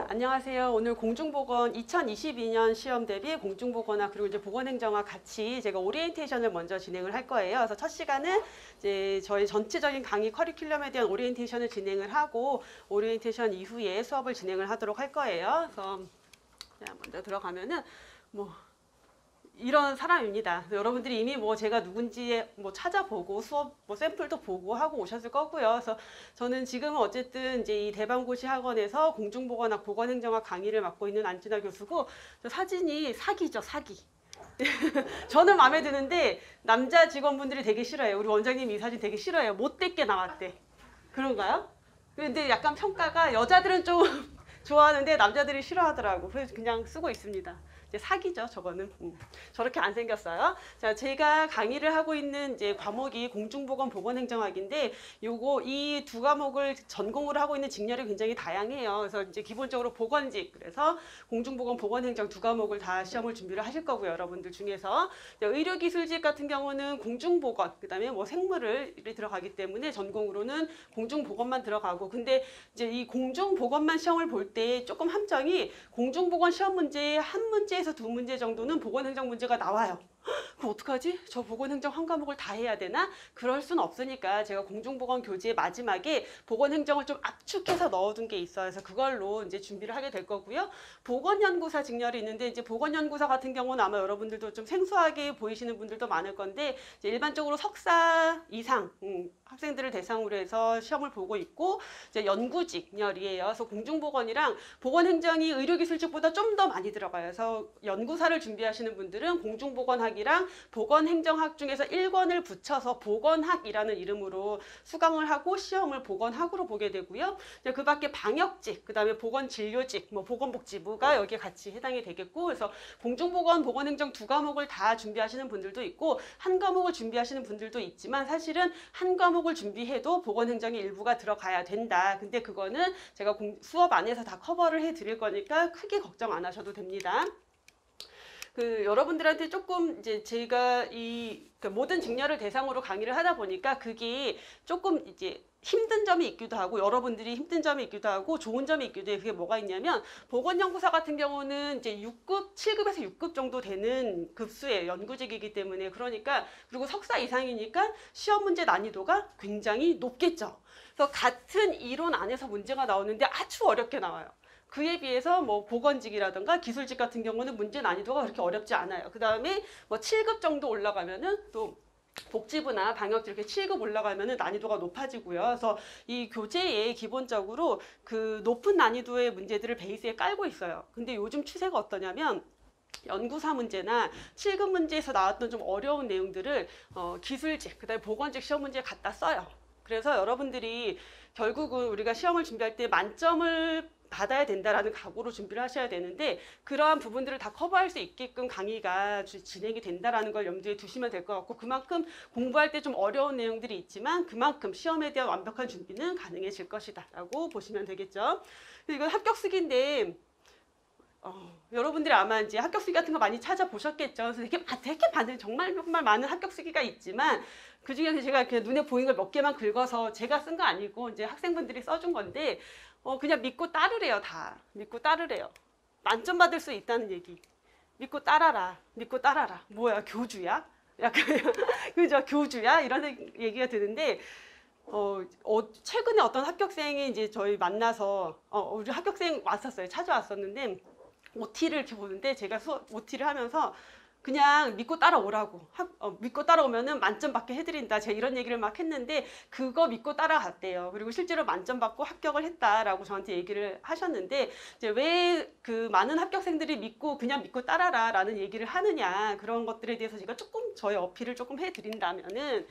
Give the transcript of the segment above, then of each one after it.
안녕하세요. 오늘 공중보건 2022년 시험 대비 공중보건학 그리고 이제 보건행정학 같이 제가 오리엔테이션을 먼저 진행을 할 거예요. 그래서 첫 시간은 이제 저희 전체적인 강의 커리큘럼에 대한 오리엔테이션을 진행을 하고 오리엔테이션 이후에 수업을 진행을 하도록 할 거예요. 그래서 먼저 들어가면은 이런 사람입니다. 여러분들이 이미 제가 누군지 찾아보고 수업 샘플도 보고 하고 오셨을 거고요. 그래서 저는 지금은 어쨌든 이제 이 대방고시 학원에서 공중보건학, 보건행정학 강의를 맡고 있는 안진아 교수고, 저 사진이 사기죠, 사기. 저는 마음에 드는데 남자 직원분들이 되게 싫어해요. 우리 원장님 이 사진 되게 싫어해요. 못됐게 나왔대. 그런가요? 근데 약간 평가가 여자들은 좀 좋아하는데 남자들이 싫어하더라고. 그래서 그냥 쓰고 있습니다. 이제 사기죠, 저거는. 저렇게 안 생겼어요. 자, 제가 강의를 하고 있는 이제 과목이 공중보건 보건행정학인데, 이 두 과목을 전공으로 하고 있는 직렬이 굉장히 다양해요. 그래서 이제 기본적으로 보건직, 그래서 공중보건 보건행정 두 과목을 다 시험을 준비를 하실 거고요, 여러분들 중에서. 의료기술직 같은 경우는 공중보건, 그다음에 생물을 들어가기 때문에 전공으로는 공중보건만 들어가고, 근데 이제 이 공중보건만 시험을 볼 때 조금 함정이 공중보건 시험 문제에 한 문제에서 두 문제 정도는 보건행정 문제가 나와요. 그럼 어떡하지? 저 보건행정 한 과목을 다 해야 되나? 그럴 순 없으니까 제가 공중보건 교재의 마지막에 보건행정을 좀 압축해서 넣어둔 게 있어요. 그래서 그걸로 이제 준비를 하게 될 거고요. 보건연구사 직렬이 있는데, 이제 보건연구사 같은 경우는 아마 여러분들도 좀 생소하게 보이시는 분들도 많을 건데, 이제 일반적으로 석사 이상 학생들을 대상으로 해서 시험을 보고 있고, 이제 연구직렬이에요. 그래서 공중보건이랑 보건행정이 의료기술직보다 좀 더 많이 들어가요. 그래서 연구사를 준비하시는 분들은 공중보건학이랑 보건행정학 중에서 1권을 붙여서 보건학이라는 이름으로 수강을 하고 시험을 보건학으로 보게 되고요. 그 밖에 방역직, 그 다음에 보건진료직, 보건복지부가 여기에 같이 해당이 되겠고, 그래서 공중보건, 보건행정 두 과목을 다 준비하시는 분들도 있고, 한 과목을 준비하시는 분들도 있지만, 사실은 한 과목을 준비해도 보건행정의 일부가 들어가야 된다. 근데 그거는 제가 수업 안에서 다 커버를 해드릴 거니까 크게 걱정 안 하셔도 됩니다. 여러분들한테 조금 이제 제가 모든 직렬을 대상으로 강의를 하다 보니까 그게 조금 이제 힘든 점이 있기도 하고, 여러분들이 힘든 점이 있기도 하고, 좋은 점이 있기도 해요. 그게 뭐가 있냐면, 보건연구사 같은 경우는 이제 6급, 7급에서 6급 정도 되는 급수의 연구직이기 때문에, 그러니까, 그리고 석사 이상이니까 시험 문제 난이도가 굉장히 높겠죠. 그래서 같은 이론 안에서 문제가 나오는데 아주 어렵게 나와요. 그에 비해서 보건직이라든가 기술직 같은 경우는 문제 난이도가 그렇게 어렵지 않아요. 그 다음에 7급 정도 올라가면은 또 복지부나 방역직 이렇게 7급 올라가면은 난이도가 높아지고요. 그래서 이 교재에 기본적으로 그 높은 난이도의 문제들을 베이스에 깔고 있어요. 근데 요즘 추세가 어떠냐면, 연구사 문제나 7급 문제에서 나왔던 좀 어려운 내용들을 기술직, 그다음에 보건직 시험 문제에 갖다 써요. 그래서 여러분들이 결국은 우리가 시험을 준비할 때 만점을 받아야 된다라는 각오로 준비를 하셔야 되는데, 그러한 부분들을 다 커버할 수 있게끔 강의가 진행이 된다라는 걸 염두에 두시면 될 것 같고, 그만큼 공부할 때 좀 어려운 내용들이 있지만 그만큼 시험에 대한 완벽한 준비는 가능해질 것이다 라고 보시면 되겠죠. 이건 합격수기인데 여러분들이 아마 이제 합격수기 같은 거 많이 찾아보셨겠죠. 그래서 되게 정말 많은 합격수기가 있지만, 그 중에 제가 이렇게 눈에 보이는 걸 몇 개만 긁어서 제가 쓴 거 아니고 이제 학생분들이 써준 건데, 그냥 믿고 따르래요. 다 믿고 따르래요. 만점 받을 수 있다는 얘기. 믿고 따라라. 믿고 따라라. 뭐야, 교주야? 약간 그죠, 교주야? 이런 얘기가 드는데, 최근에 어떤 합격생이 이제 저희 만나서 우리 합격생 왔었어요. 찾아왔었는데 OT를 이렇게 보는데, 제가 OT를 하면서 그냥 믿고 따라오라고, 믿고 따라오면은 만점 받게 해드린다, 제가 이런 얘기를 막 했는데 그거 믿고 따라갔대요. 그리고 실제로 만점 받고 합격을 했다라고 저한테 얘기를 하셨는데, 이제 왜 그 많은 합격생들이 그냥 믿고 따라라 라는 얘기를 하느냐, 그런 것들에 대해서 제가 조금 저의 어필을 조금 해드린다면은,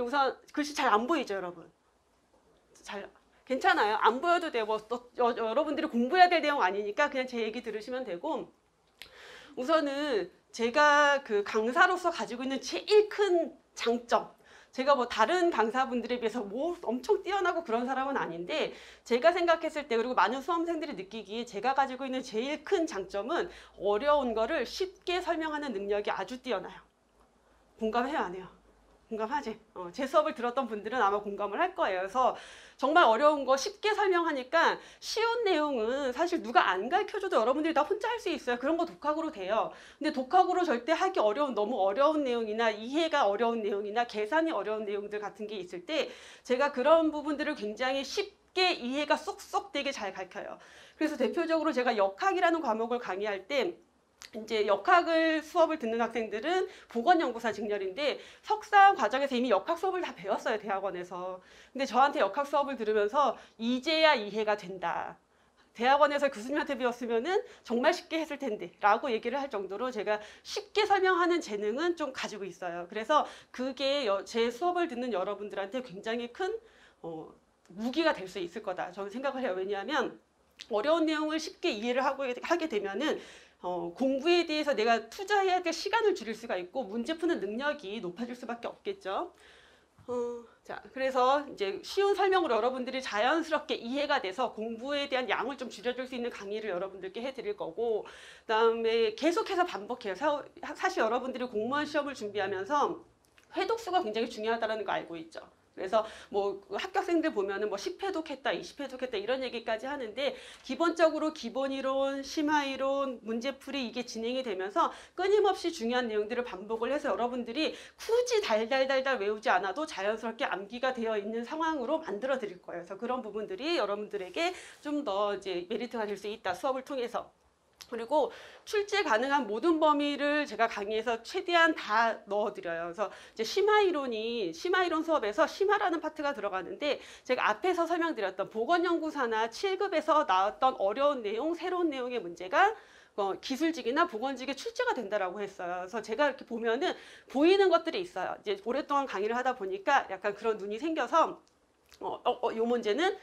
우선 글씨 잘 안 보이죠, 여러분? 괜찮아요. 안 보여도 돼요. 여러분들이 공부해야 될 내용 아니니까 그냥 제 얘기 들으시면 되고, 우선은 제가 그 강사로서 가지고 있는 제일 큰 장점, 제가 다른 강사분들에 비해서 엄청 뛰어나고 그런 사람은 아닌데, 제가 생각했을 때, 그리고 많은 수험생들이 느끼기에 제가 가지고 있는 제일 큰 장점은 어려운 거를 쉽게 설명하는 능력이 아주 뛰어나요. 공감해요, 안 해요? 공감하지? 제 수업을 들었던 분들은 아마 공감을 할 거예요. 그래서 정말 어려운 거 쉽게 설명하니까 쉬운 내용은 사실 누가 안 가르쳐줘도 여러분들이 다 혼자 할 수 있어요. 그런 거 독학으로 돼요. 근데 독학으로 절대 하기 어려운, 너무 어려운 내용이나 이해가 어려운 내용이나 계산이 어려운 내용들 같은 게 있을 때 제가 그런 부분들을 굉장히 쉽게 이해가 쏙쏙 되게 잘 가르쳐요. 그래서 대표적으로 제가 역학이라는 과목을 강의할 때 이제 역학을 수업을 듣는 학생들은 보건연구사 직렬인데 석사 과정에서 이미 역학 수업을 다 배웠어요, 대학원에서. 근데 저한테 역학 수업을 들으면서 이제야 이해가 된다. 대학원에서 교수님한테 배웠으면은 정말 쉽게 했을 텐데 라고 얘기를 할 정도로 제가 쉽게 설명하는 재능은 좀 가지고 있어요. 그래서 그게 제 수업을 듣는 여러분들한테 굉장히 큰 무기가 될 수 있을 거다 저는 생각을 해요. 왜냐하면 어려운 내용을 쉽게 이해를 하게 되면은 공부에 대해서 내가 투자해야 될 시간을 줄일 수가 있고 문제 푸는 능력이 높아질 수밖에 없겠죠. 자, 그래서 이제 쉬운 설명으로 여러분들이 자연스럽게 이해가 돼서 공부에 대한 양을 좀 줄여줄 수 있는 강의를 여러분들께 해드릴 거고, 그다음에 계속해서 반복해요. 사실 여러분들이 공무원 시험을 준비하면서 회독수가 굉장히 중요하다는 거 알고 있죠. 그래서 뭐 합격생들 보면은 뭐 10회독 했다, 20회독 했다 이런 얘기까지 하는데 기본적으로 기본이론, 심화이론, 문제풀이 이게 진행이 되면서 끊임없이 중요한 내용들을 반복을 해서 여러분들이 굳이 달달달달 외우지 않아도 자연스럽게 암기가 되어 있는 상황으로 만들어 드릴 거예요. 그래서 그런 부분들이 여러분들에게 좀 더 이제 메리트가 될 수 있다, 수업을 통해서. 그리고 출제 가능한 모든 범위를 제가 강의에서 최대한 다 넣어드려요. 그래서 이제 심화이론 수업에서 심화라는 파트가 들어가는데 제가 앞에서 설명드렸던 보건연구사나 7급에서 나왔던 어려운 내용, 새로운 내용의 문제가 기술직이나 보건직에 출제가 된다라고 했어요. 그래서 제가 이렇게 보면은 보이는 것들이 있어요. 이제 오랫동안 강의를 하다 보니까 약간 그런 눈이 생겨서 요 문제는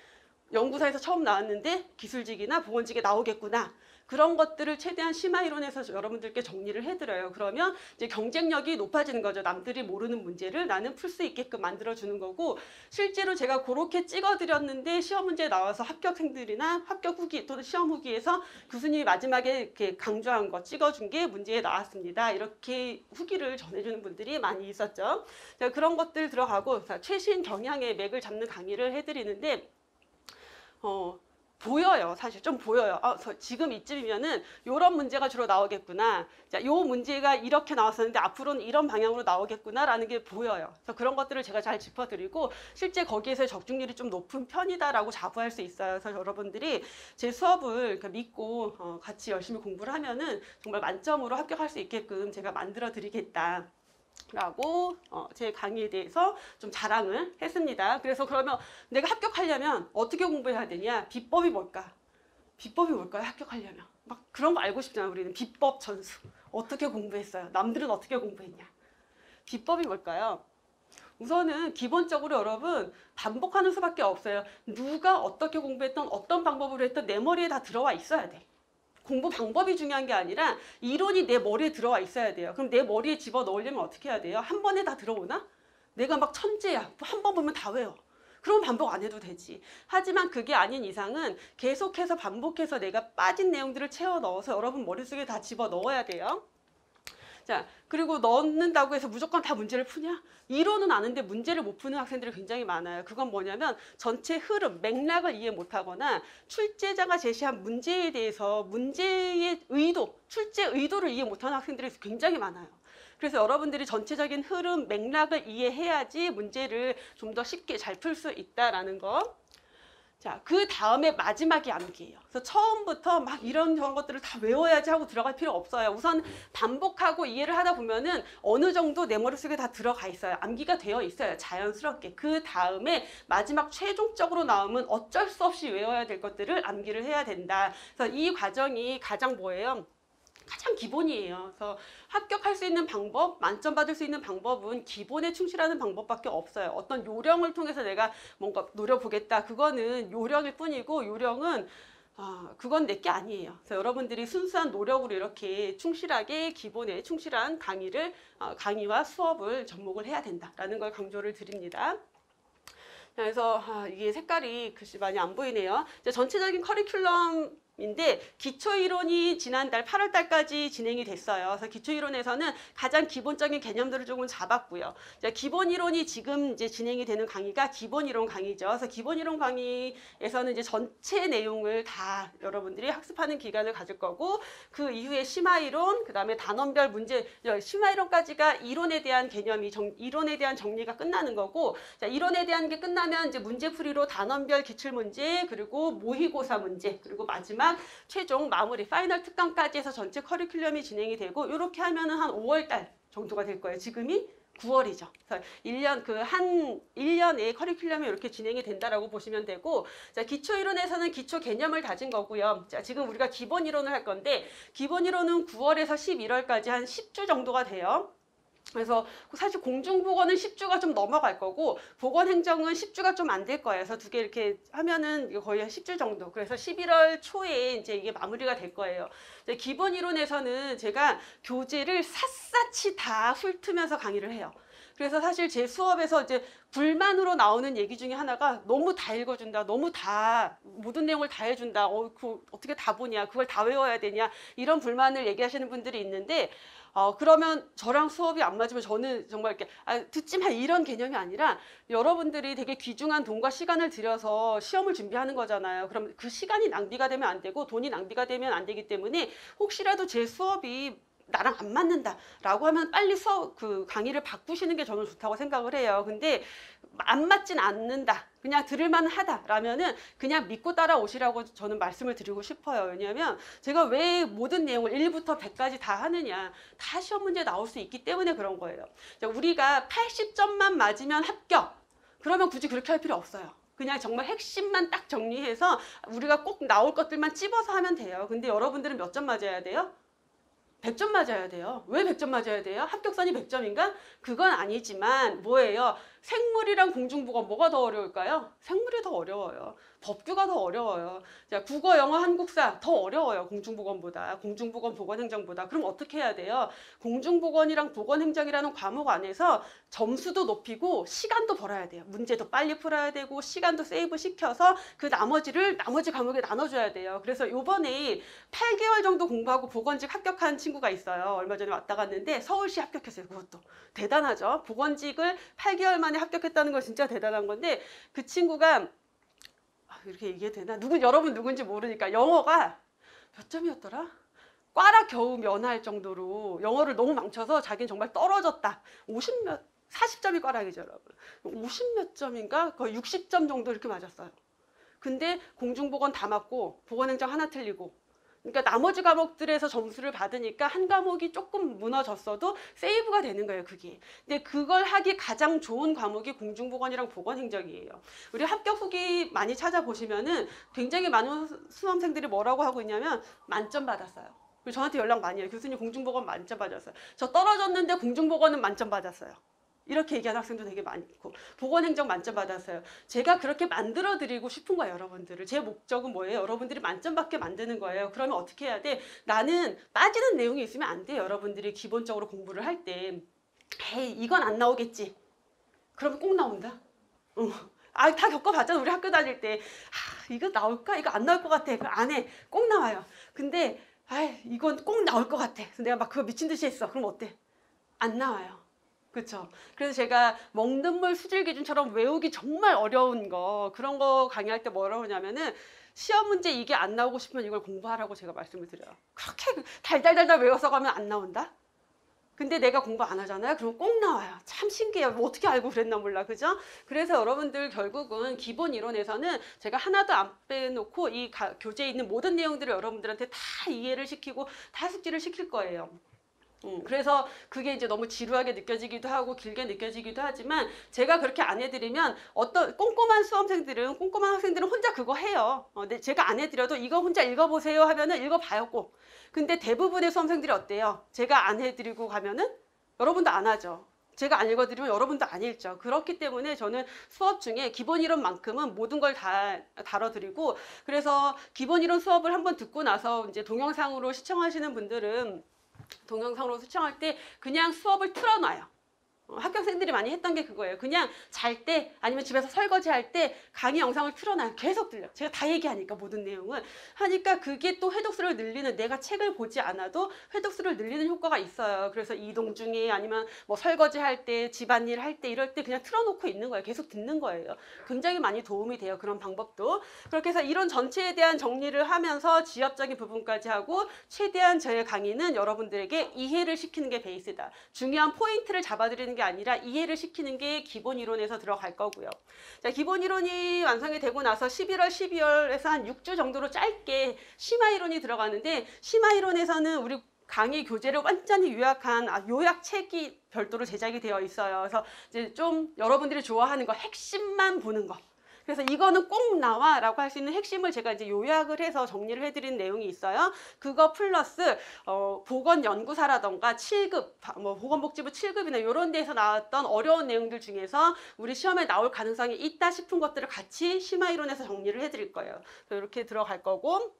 연구사에서 처음 나왔는데 기술직이나 보건직에 나오겠구나. 그런 것들을 최대한 심화이론에서 여러분들께 정리를 해드려요. 그러면 이제 경쟁력이 높아지는 거죠. 남들이 모르는 문제를 나는 풀 수 있게끔 만들어주는 거고, 실제로 제가 그렇게 찍어드렸는데 시험 문제에 나와서 합격생들이나 합격 후기 또는 시험 후기에서 교수님이 마지막에 이렇게 강조한 거 찍어준 게 문제에 나왔습니다. 이렇게 후기를 전해주는 분들이 많이 있었죠. 제가 그런 것들 들어가고 최신 경향의 맥을 잡는 강의를 해드리는데 보여요. 사실 좀 보여요. 지금 이쯤이면은 이런 문제가 주로 나오겠구나. 자, 요 문제가 이렇게 나왔었는데 앞으로는 이런 방향으로 나오겠구나라는 게 보여요. 그래서 그런 것들을 제가 잘 짚어드리고 실제 거기에서 적중률이 좀 높은 편이다라고 자부할 수 있어요. 그래서 여러분들이 제 수업을 믿고 같이 열심히 공부를 하면은 정말 만점으로 합격할 수 있게끔 제가 만들어 드리겠다. 라고 제 강의에 대해서 좀 자랑을 했습니다. 그래서 그러면 내가 합격하려면 어떻게 공부해야 되냐? 비법이 뭘까? 비법이 뭘까요? 합격하려면 막 그런 거 알고 싶잖아요. 우리는 비법 전수 어떻게 공부했어요? 남들은 어떻게 공부했냐? 비법이 뭘까요? 우선은 기본적으로 여러분 반복하는 수밖에 없어요. 누가 어떻게 공부했던 어떤 방법으로 했던 내 머리에 다 들어와 있어야 돼. 공부 방법이 중요한 게 아니라 이론이 내 머리에 들어와 있어야 돼요. 그럼 내 머리에 집어넣으려면 어떻게 해야 돼요? 한 번에 다 들어오나? 내가 막 천재야. 한 번 보면 다 외워. 그럼 반복 안 해도 되지. 하지만 그게 아닌 이상은 계속해서 반복해서 내가 빠진 내용들을 채워 넣어서 여러분 머릿속에 다 집어넣어야 돼요. 자, 그리고 넣는다고 해서 무조건 다 문제를 푸냐? 이론은 아는데 문제를 못 푸는 학생들이 굉장히 많아요. 그건 뭐냐면 전체 흐름, 맥락을 이해 못하거나 출제자가 제시한 문제에 대해서 문제의 의도, 출제 의도를 이해 못하는 학생들이 굉장히 많아요. 그래서 여러분들이 전체적인 흐름, 맥락을 이해해야지 문제를 좀 더 쉽게 잘 풀 수 있다라는 거. 자, 그 다음에 마지막이 암기예요. 그래서 처음부터 막 이런 저런 것들을 다 외워야지 하고 들어갈 필요 없어요. 우선 반복하고 이해를 하다 보면은 어느 정도 내 머릿속에 다 들어가 있어요. 암기가 되어 있어요. 자연스럽게. 그 다음에 마지막 최종적으로 나오면 어쩔 수 없이 외워야 될 것들을 암기를 해야 된다. 그래서 이 과정이 가장 뭐예요? 가장 기본이에요. 그래서 합격할 수 있는 방법, 만점 받을 수 있는 방법은 기본에 충실하는 방법밖에 없어요. 어떤 요령을 통해서 내가 뭔가 노려보겠다. 그거는 요령일 뿐이고 요령은 그건 내게 아니에요. 그래서 여러분들이 순수한 노력으로 이렇게 충실하게 기본에 충실한 강의와 수업을 접목을 해야 된다라는 걸 강조를 드립니다. 그래서 이게 색깔이 글씨 많이 안 보이네요. 이제 전체적인 커리큘럼 인데 기초이론이 지난달 8월 달까지 진행이 됐어요. 그래서 기초이론에서는 가장 기본적인 개념들을 조금 잡았고요. 기본이론이 지금 이제 진행이 되는 강의가 기본이론 강의죠. 그래서 기본이론 강의에서는 이제 전체 내용을 다 여러분들이 학습하는 기간을 가질 거고, 그 이후에 심화이론, 그 다음에 단원별 문제, 심화이론까지가 이론에 대한 개념이 이론에 대한 정리가 끝나는 거고, 자, 이론에 대한 게 끝나면 이제 문제풀이로 단원별 기출문제, 그리고 모의고사 문제, 그리고 마지막 최종 마무리 파이널 특강까지 해서 전체 커리큘럼이 진행이 되고, 이렇게 하면은 한 5월 달 정도가 될 거예요. 지금이 9월이죠. 그래서 1년에 커리큘럼이 이렇게 진행이 된다라고 보시면 되고, 자, 기초 이론에서는 기초 개념을 다진 거고요. 자, 지금 우리가 기본 이론을 할 건데, 기본 이론은 9월에서 11월까지 한 10주 정도가 돼요. 그래서 사실 공중보건은 10주가 좀 넘어갈 거고, 보건행정은 10주가 좀 안 될 거예요. 그래서 두 개 이렇게 하면은 거의 한 10주 정도. 그래서 11월 초에 이제 이게 마무리가 될 거예요. 기본 이론에서는 제가 교재를 샅샅이 다 훑으면서 강의를 해요. 그래서 사실 제 수업에서 이제 불만으로 나오는 얘기 중에 하나가, 너무 다 읽어준다, 너무 다 모든 내용을 다 해준다, 어떻게 다 보냐, 그걸 다 외워야 되냐, 이런 불만을 얘기하시는 분들이 있는데, 그러면 저랑 수업이 안 맞으면 저는 정말 이렇게 듣지 마, 이런 개념이 아니라, 여러분들이 되게 귀중한 돈과 시간을 들여서 시험을 준비하는 거잖아요. 그럼 그 시간이 낭비가 되면 안 되고 돈이 낭비가 되면 안 되기 때문에, 혹시라도 제 수업이 나랑 안 맞는다라고 하면 빨리 그 강의를 바꾸시는 게 저는 좋다고 생각을 해요. 근데 안 맞진 않는다, 그냥 들을만 하다라면은 그냥 믿고 따라오시라고 저는 말씀을 드리고 싶어요. 왜냐하면 제가 왜 모든 내용을 1부터 100까지 다 하느냐, 다 시험 문제 나올 수 있기 때문에 그런 거예요. 우리가 80점만 맞으면 합격, 그러면 굳이 그렇게 할 필요 없어요. 그냥 정말 핵심만 딱 정리해서 우리가 꼭 나올 것들만 찝어서 하면 돼요. 근데 여러분들은 몇 점 맞아야 돼요? 100점 맞아야 돼요. 왜 100점 맞아야 돼요? 합격선이 100점인가? 그건 아니지만 뭐예요? 생물이랑 공중보건 뭐가 더 어려울까요? 생물이 더 어려워요. 법규가 더 어려워요. 자, 국어, 영어, 한국사 더 어려워요. 공중보건보다. 공중보건, 보건행정보다. 그럼 어떻게 해야 돼요? 공중보건이랑 보건행정이라는 과목 안에서 점수도 높이고 시간도 벌어야 돼요. 문제도 빨리 풀어야 되고 시간도 세이브 시켜서 그 나머지 과목에 나눠줘야 돼요. 그래서 요번에 8개월 정도 공부하고 보건직 합격한 친구가 있어요. 얼마 전에 왔다 갔는데 서울시 합격했어요. 그것도 대단하죠. 보건직을 8개월 만에 합격했다는 건 진짜 대단한 건데, 그 친구가 이렇게 얘기해도 되나? 여러분 누군지 모르니까, 영어가 몇 점이었더라? 과라 겨우 면할 정도로 영어를 너무 망쳐서 자기는 정말 떨어졌다. 40점이 과락이죠, 여러분. 50 몇 점인가? 거의 60점 정도 이렇게 맞았어요. 근데 공중보건 다 맞고 보건행정 하나 틀리고, 그러니까 나머지 과목들에서 점수를 받으니까 한 과목이 조금 무너졌어도 세이브가 되는 거예요, 그게. 근데 그걸 하기 가장 좋은 과목이 공중보건이랑 보건행정이에요. 우리 합격 후기 많이 찾아보시면은 굉장히 많은 수험생들이 뭐라고 하고 있냐면 만점 받았어요. 그리고 저한테 연락 많이 해요. 교수님 공중보건 만점 받았어요. 저 떨어졌는데 공중보건은 만점 받았어요. 이렇게 얘기하는 학생도 되게 많고, 보건행정 만점 받았어요. 제가 그렇게 만들어 드리고 싶은 거예요, 여러분들을. 제 목적은 뭐예요? 여러분들이 만점 받게 만드는 거예요. 그러면 어떻게 해야 돼? 나는 빠지는 내용이 있으면 안 돼요. 여러분들이 기본적으로 공부를 할 때, 에이, 이건 안 나오겠지. 그러면 꼭 나온다. 다 겪어봤잖아, 우리 학교 다닐 때. 이거 나올까? 이거 안 나올 것 같아. 그럼 안 해. 꼭 나와요. 근데 이건 꼭 나올 것 같아. 그래서 내가 막 그거 미친 듯이 했어. 그럼 어때? 안 나와요. 그렇죠. 그래서 제가 먹는 물 수질 기준처럼 외우기 정말 어려운 거, 그런 거 강의할 때 뭐라고 하냐면은, 시험 문제 이게 안 나오고 싶으면 이걸 공부하라고 제가 말씀을 드려요. 그렇게 달달달달 외워서 가면 안 나온다? 근데 내가 공부 안 하잖아요. 그럼 꼭 나와요. 참 신기해요. 뭐 어떻게 알고 그랬나 몰라. 그죠? 그래서 여러분들 결국은 기본 이론에서는 제가 하나도 안 빼놓고 이 교재에 있는 모든 내용들을 여러분들한테 다 이해를 시키고 다 숙지를 시킬 거예요. 그래서 그게 이제 너무 지루하게 느껴지기도 하고 길게 느껴지기도 하지만, 제가 그렇게 안 해드리면 어떤 꼼꼼한 학생들은 혼자 그거 해요. 근데 제가 안 해드려도 이거 혼자 읽어보세요 하면은 읽어봐요, 꼭. 근데 대부분의 수험생들이 어때요? 제가 안 해드리고 가면은 여러분도 안 하죠. 제가 안 읽어드리면 여러분도 안 읽죠. 그렇기 때문에 저는 수업 중에 기본 이론만큼은 모든 걸 다 다뤄드리고, 그래서 기본 이론 수업을 한번 듣고 나서 이제 동영상으로 시청하시는 분들은 동영상으로 시청할 때 그냥 수업을 틀어놔요. 학교생들이 많이 했던 게 그거예요. 그냥 잘 때 아니면 집에서 설거지 할 때 강의 영상을 틀어놔요. 계속 들려. 제가 다 얘기하니까 모든 내용을 하니까 그게 또 회독수를 늘리는, 내가 책을 보지 않아도 회독수를 늘리는 효과가 있어요. 그래서 이동 중에 아니면 뭐 설거지 할 때, 집안일 할 때 이럴 때 그냥 틀어놓고 있는 거예요. 계속 듣는 거예요. 굉장히 많이 도움이 돼요. 그런 방법도. 그렇게 해서 이론 전체에 대한 정리를 하면서 지엽적인 부분까지 하고 최대한 저의 강의는 여러분들에게 이해를 시키는 게 베이스다. 중요한 포인트를 잡아드리는 게 아니라 이해를 시키는 게 기본 이론에서 들어갈 거고요. 자, 기본 이론이 완성이 되고 나서 11월, 12월에서 한 6주 정도로 짧게 심화 이론이 들어가는데, 심화 이론에서는 우리 강의 교재를 완전히 요약한 요약책이 별도로 제작이 되어 있어요. 그래서 이제 좀 여러분들이 좋아하는 거, 핵심만 보는 거. 그래서 이거는 꼭 나와 라고 할 수 있는 핵심을 제가 이제 요약을 해서 정리를 해드리는 내용이 있어요. 그거 플러스 보건연구사라던가 7급, 뭐 보건복지부 7급이나 이런 데서 나왔던 어려운 내용들 중에서 우리 시험에 나올 가능성이 있다 싶은 것들을 같이 심화이론에서 정리를 해드릴 거예요. 이렇게 들어갈 거고,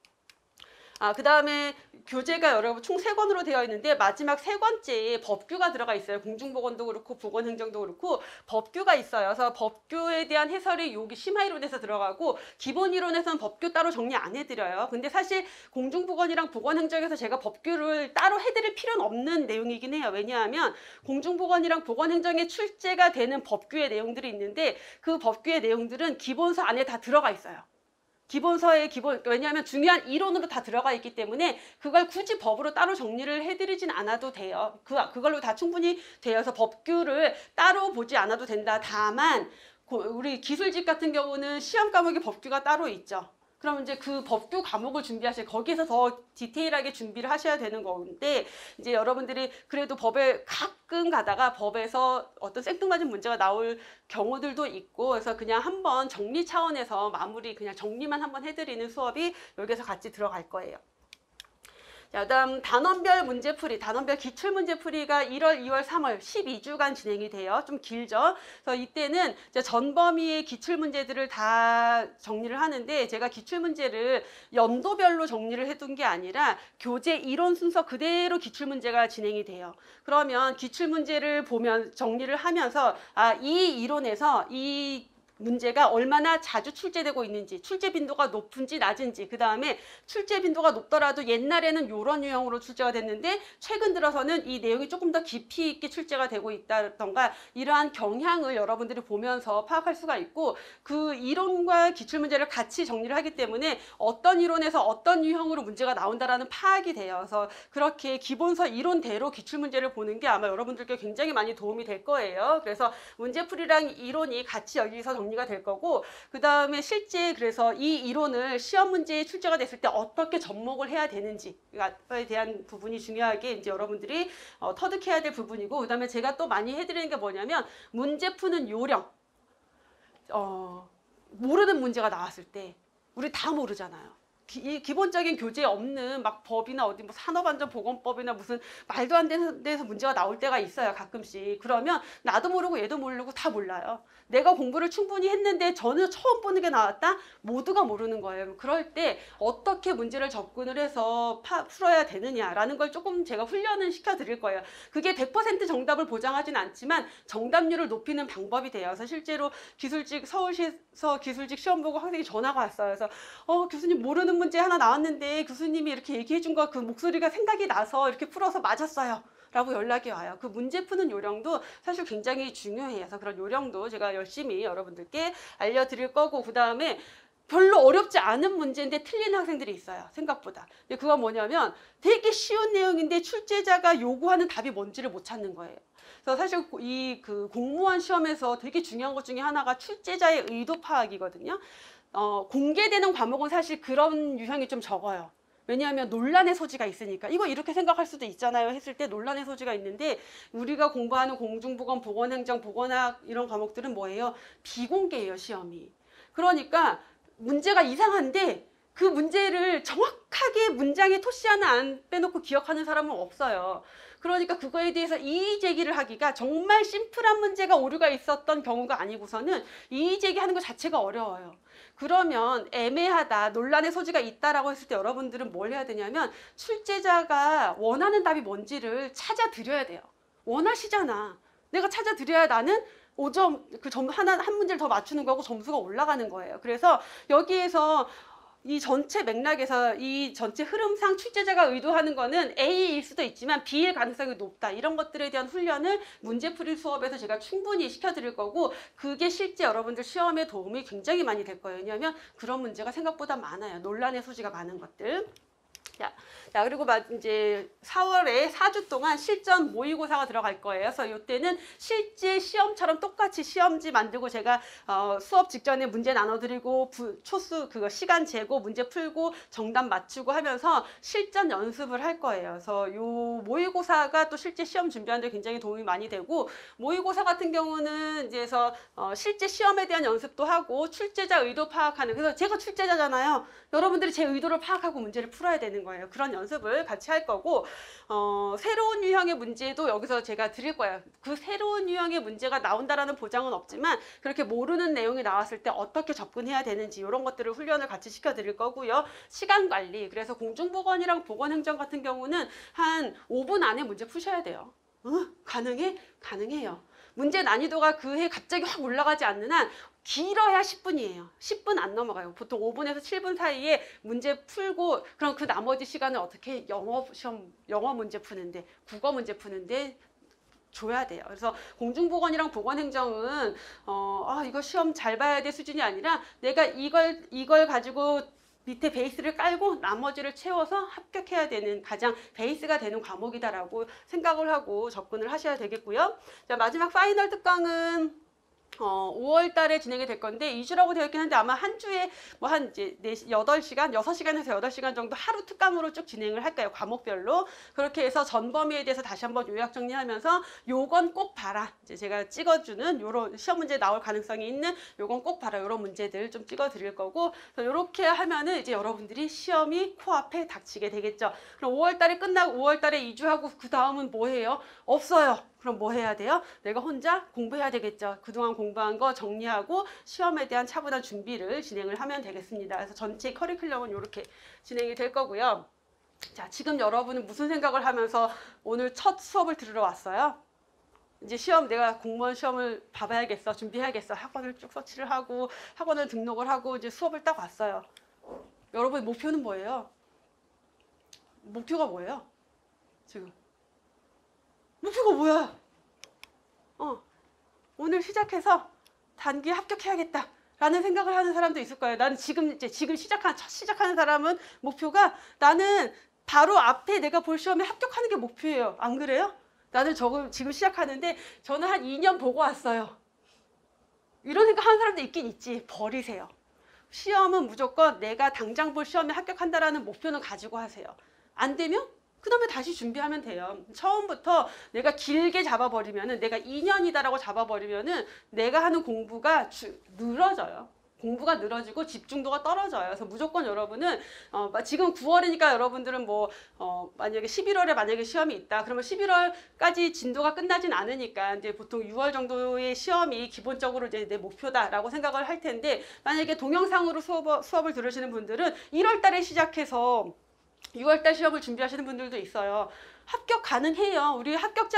그 다음에 교재가 여러분 총 3권으로 되어 있는데 마지막 3권째에 법규가 들어가 있어요. 공중보건도 그렇고 보건행정도 그렇고 법규가 있어요. 그래서 법규에 대한 해설이 여기 심화이론에서 들어가고, 기본이론에서는 법규 따로 정리 안 해드려요. 근데 사실 공중보건이랑 보건행정에서 제가 법규를 따로 해드릴 필요는 없는 내용이긴 해요. 왜냐하면 공중보건이랑 보건행정에 출제가 되는 법규의 내용들이 있는데 그 법규의 내용들은 기본서 안에 다 들어가 있어요. 기본서의 기본, 왜냐하면 중요한 이론으로 다 들어가 있기 때문에 그걸 굳이 법으로 따로 정리를 해드리진 않아도 돼요. 그걸로 다 충분히 되어서 법규를 따로 보지 않아도 된다. 다만 우리 기술직 같은 경우는 시험 과목의 법규가 따로 있죠. 그럼 이제 그 법규 과목을 준비하실, 거기서 더 디테일하게 준비를 하셔야 되는 건데, 이제 여러분들이 그래도 법에 가끔 가다가 법에서 어떤 생뚱맞은 문제가 나올 경우들도 있고, 그래서 그냥 한번 정리 차원에서 마무리, 그냥 정리만 한번 해드리는 수업이 여기서 같이 들어갈 거예요. 자, 그다음 단원별 문제풀이, 단원별 기출문제풀이가 1월, 2월, 3월 12주간 진행이 돼요. 좀 길죠. 그래서 이때는 이제 전 범위의 기출문제들을 다 정리를 하는데, 제가 기출문제를 연도별로 정리를 해둔 게 아니라 교재 이론 순서 그대로 기출문제가 진행이 돼요. 그러면 기출문제를 보면 정리를 하면서 이 이론에서 이 문제가 얼마나 자주 출제되고 있는지, 출제 빈도가 높은지 낮은지, 그 다음에 출제 빈도가 높더라도 옛날에는 이런 유형으로 출제가 됐는데 최근 들어서는 이 내용이 조금 더 깊이 있게 출제가 되고 있다던가, 이러한 경향을 여러분들이 보면서 파악할 수가 있고, 그 이론과 기출문제를 같이 정리를 하기 때문에 어떤 이론에서 어떤 유형으로 문제가 나온다라는 파악이 돼요. 그래서 그렇게 기본서 이론대로 기출문제를 보는 게 아마 여러분들께 굉장히 많이 도움이 될 거예요. 그래서 문제풀이랑 이론이 같이 여기서 정리가 될 거고, 그 다음에 실제 그래서 이 이론을 시험 문제에 출제가 됐을 때 어떻게 접목을 해야 되는지에 대한 부분이 중요하게 이제 여러분들이 터득해야 될 부분이고, 그 다음에 제가 또 많이 해드리는 게 뭐냐면 문제 푸는 요령. 모르는 문제가 나왔을 때 우리 다 모르잖아요. 이 기본적인 교재에 없는 막 법이나 어디 뭐 산업안전보건법이나 무슨 말도 안 되는 데서 문제가 나올 때가 있어요. 가끔씩. 그러면 나도 모르고 얘도 모르고 다 몰라요. 내가 공부를 충분히 했는데 저는 처음 보는 게 나왔다? 모두가 모르는 거예요. 그럴 때 어떻게 문제를 접근을 해서 풀어야 되느냐라는 걸 조금 제가 훈련을 시켜드릴 거예요. 그게 100% 정답을 보장하진 않지만 정답률을 높이는 방법이 돼요. 그래서 실제로 기술직, 서울시에서 기술직 시험 보고 학생이 전화가 왔어요. 그래서 교수님 모르는 문제 하나 나왔는데 교수님이 이렇게 얘기해 준 거 그 목소리가 생각이 나서 이렇게 풀어서 맞았어요 라고 연락이 와요. 그 문제 푸는 요령도 사실 굉장히 중요해서 그런 요령도 제가 열심히 여러분들께 알려드릴 거고, 그 다음에 별로 어렵지 않은 문제인데 틀리는 학생들이 있어요. 생각보다. 근데 그건 뭐냐면 되게 쉬운 내용인데 출제자가 요구하는 답이 뭔지를 못 찾는 거예요. 그래서 사실 이 그 공무원 시험에서 되게 중요한 것 중에 하나가 출제자의 의도 파악이거든요. 공개되는 과목은 사실 그런 유형이 좀 적어요. 왜냐하면 논란의 소지가 있으니까. 이거 이렇게 생각할 수도 있잖아요 했을 때 논란의 소지가 있는데, 우리가 공부하는 공중보건, 보건행정, 보건학 이런 과목들은 뭐예요? 비공개예요, 시험이. 그러니까 문제가 이상한데 그 문제를 정확하게 문장에 토시 하나 안 빼놓고 기억하는 사람은 없어요. 그러니까 그거에 대해서 이의 제기를 하기가, 정말 심플한 문제가 오류가 있었던 경우가 아니고서는 이의 제기하는 것 자체가 어려워요. 그러면 애매하다, 논란의 소지가 있다라고 했을 때 여러분들은 뭘 해야 되냐면 출제자가 원하는 답이 뭔지를 찾아 드려야 돼요. 원하시잖아. 내가 찾아드려야 나는 5점 한 문제를 더 맞추는 거고 점수가 올라가는 거예요. 그래서 여기에서 이 전체 맥락에서 이 전체 흐름상 출제자가 의도하는 거는 A일 수도 있지만 B일 가능성이 높다. 이런 것들에 대한 훈련을 문제풀이 수업에서 제가 충분히 시켜드릴 거고, 그게 실제 여러분들 시험에 도움이 굉장히 많이 될 거예요. 왜냐하면 그런 문제가 생각보다 많아요. 논란의 소지가 많은 것들. 자, 그리고 이제 4월에 4주 동안 실전 모의고사가 들어갈 거예요. 그래서 이때는 실제 시험처럼 똑같이 시험지 만들고 제가 수업 직전에 문제 나눠드리고 초수 그거 시간 재고 문제 풀고 정답 맞추고 하면서 실전 연습을 할 거예요. 그래서 요 모의고사가 또 실제 시험 준비하는 데 굉장히 도움이 많이 되고, 모의고사 같은 경우는 이제서 실제 시험에 대한 연습도 하고 출제자 의도 파악하는, 그래서 제가 출제자잖아요. 여러분들이 제 의도를 파악하고 문제를 풀어야 되는 거예요. 그런 연습을 같이 할 거고, 새로운 유형의 문제도 여기서 제가 드릴 거예요. 그 새로운 유형의 문제가 나온다라는 보장은 없지만 그렇게 모르는 내용이 나왔을 때 어떻게 접근해야 되는지 이런 것들을 훈련을 같이 시켜드릴 거고요. 시간 관리, 그래서 공중보건이랑 보건행정 같은 경우는 한 5분 안에 문제 푸셔야 돼요. 가능해? 가능해요. 문제 난이도가 그 해 갑자기 확 올라가지 않는 한 길어야 10분이에요. 10분 안 넘어가요. 보통 5분에서 7분 사이에 문제 풀고, 그럼 그 나머지 시간을 어떻게 영어 문제 푸는데, 국어 문제 푸는데 줘야 돼요. 그래서 공중보건이랑 보건행정은 이거 시험 잘 봐야 돼 수준이 아니라 내가 이걸 가지고 밑에 베이스를 깔고 나머지를 채워서 합격해야 되는 가장 베이스가 되는 과목이다라고 생각을 하고 접근을 하셔야 되겠고요. 자, 마지막 파이널 특강은 5월 달에 진행이 될 건데 2주라고 되어 있긴 한데 아마 한 주에 뭐 한 이제 8시간, 6시간에서 8시간 정도 하루 특강으로 쭉 진행을 할까요? 과목별로. 그렇게 해서 전범위에 대해서 다시 한번 요약 정리하면서 요건 꼭 봐라. 이제 제가 찍어주는 요런 시험 문제 나올 가능성이 있는 요건 꼭 봐라. 요런 문제들 좀 찍어 드릴 거고, 요렇게 하면은 이제 여러분들이 시험이 코앞에 닥치게 되겠죠. 그럼 5월 달에 끝나고 5월 달에 2주하고 그 다음은 뭐 해요? 없어요. 그럼 뭐 해야 돼요? 내가 혼자 공부해야 되겠죠. 그동안 공부한 거 정리하고 시험에 대한 차분한 준비를 진행을 하면 되겠습니다. 그래서 전체 커리큘럼은 이렇게 진행이 될 거고요. 자, 지금 여러분은 무슨 생각을 하면서 오늘 첫 수업을 들으러 왔어요? 이제 내가 공무원 시험을 봐봐야겠어, 준비해야겠어, 학원을 쭉 서치를 하고 학원을 등록을 하고 이제 수업을 딱 왔어요. 여러분의 목표는 뭐예요? 목표가 뭐예요? 지금 목표가 뭐야? 오늘 시작해서 단기에 합격해야겠다 라는 생각을 하는 사람도 있을 거예요. 나는 지금 시작하는 사람은 목표가, 나는 바로 앞에 내가 볼 시험에 합격하는 게 목표예요. 안 그래요? 나는 지금 시작하는데 저는 한 2년 보고 왔어요. 이런 생각 하는 사람도 있긴 있지. 버리세요. 시험은 무조건 내가 당장 볼 시험에 합격한다라는 목표는 가지고 하세요. 안 되면 그 다음에 다시 준비하면 돼요. 처음부터 내가 길게 잡아버리면은, 내가 2년이다라고 잡아버리면은 내가 하는 공부가 늘어져요. 공부가 늘어지고 집중도가 떨어져요. 그래서 무조건 여러분은 지금 9월이니까 여러분들은 만약에 11월에 만약에 시험이 있다. 그러면 11월까지 진도가 끝나진 않으니까 이제 보통 6월 정도의 시험이 기본적으로 이제 내 목표다라고 생각을 할 텐데, 만약에 동영상으로 수업을 들으시는 분들은 1월 달에 시작해서 6월달 시험을 준비하시는 분들도 있어요. 합격 가능해요. 우리 합격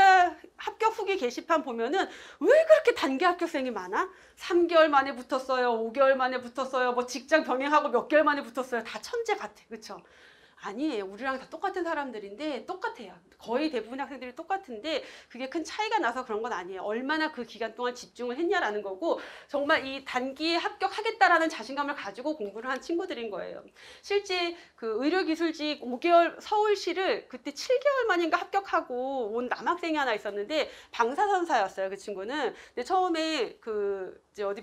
후기 게시판 보면은 왜 그렇게 단기 합격생이 많아? 3개월 만에 붙었어요. 5개월 만에 붙었어요. 뭐 직장 병행하고 몇 개월 만에 붙었어요. 다 천재 같아. 그쵸? 아니에요. 우리랑 다 똑같은 사람들인데 똑같아요. 거의 대부분 학생들이 똑같은데 그게 큰 차이가 나서 그런 건 아니에요. 얼마나 그 기간 동안 집중을 했냐라는 거고, 정말 이 단기에 합격하겠다라는 자신감을 가지고 공부를 한 친구들인 거예요. 실제 그 의료기술직 5개월 서울시를 그때 7개월 만인가 합격하고 온 남학생이 하나 있었는데 방사선사였어요. 그 친구는. 근데 처음에 이제 어디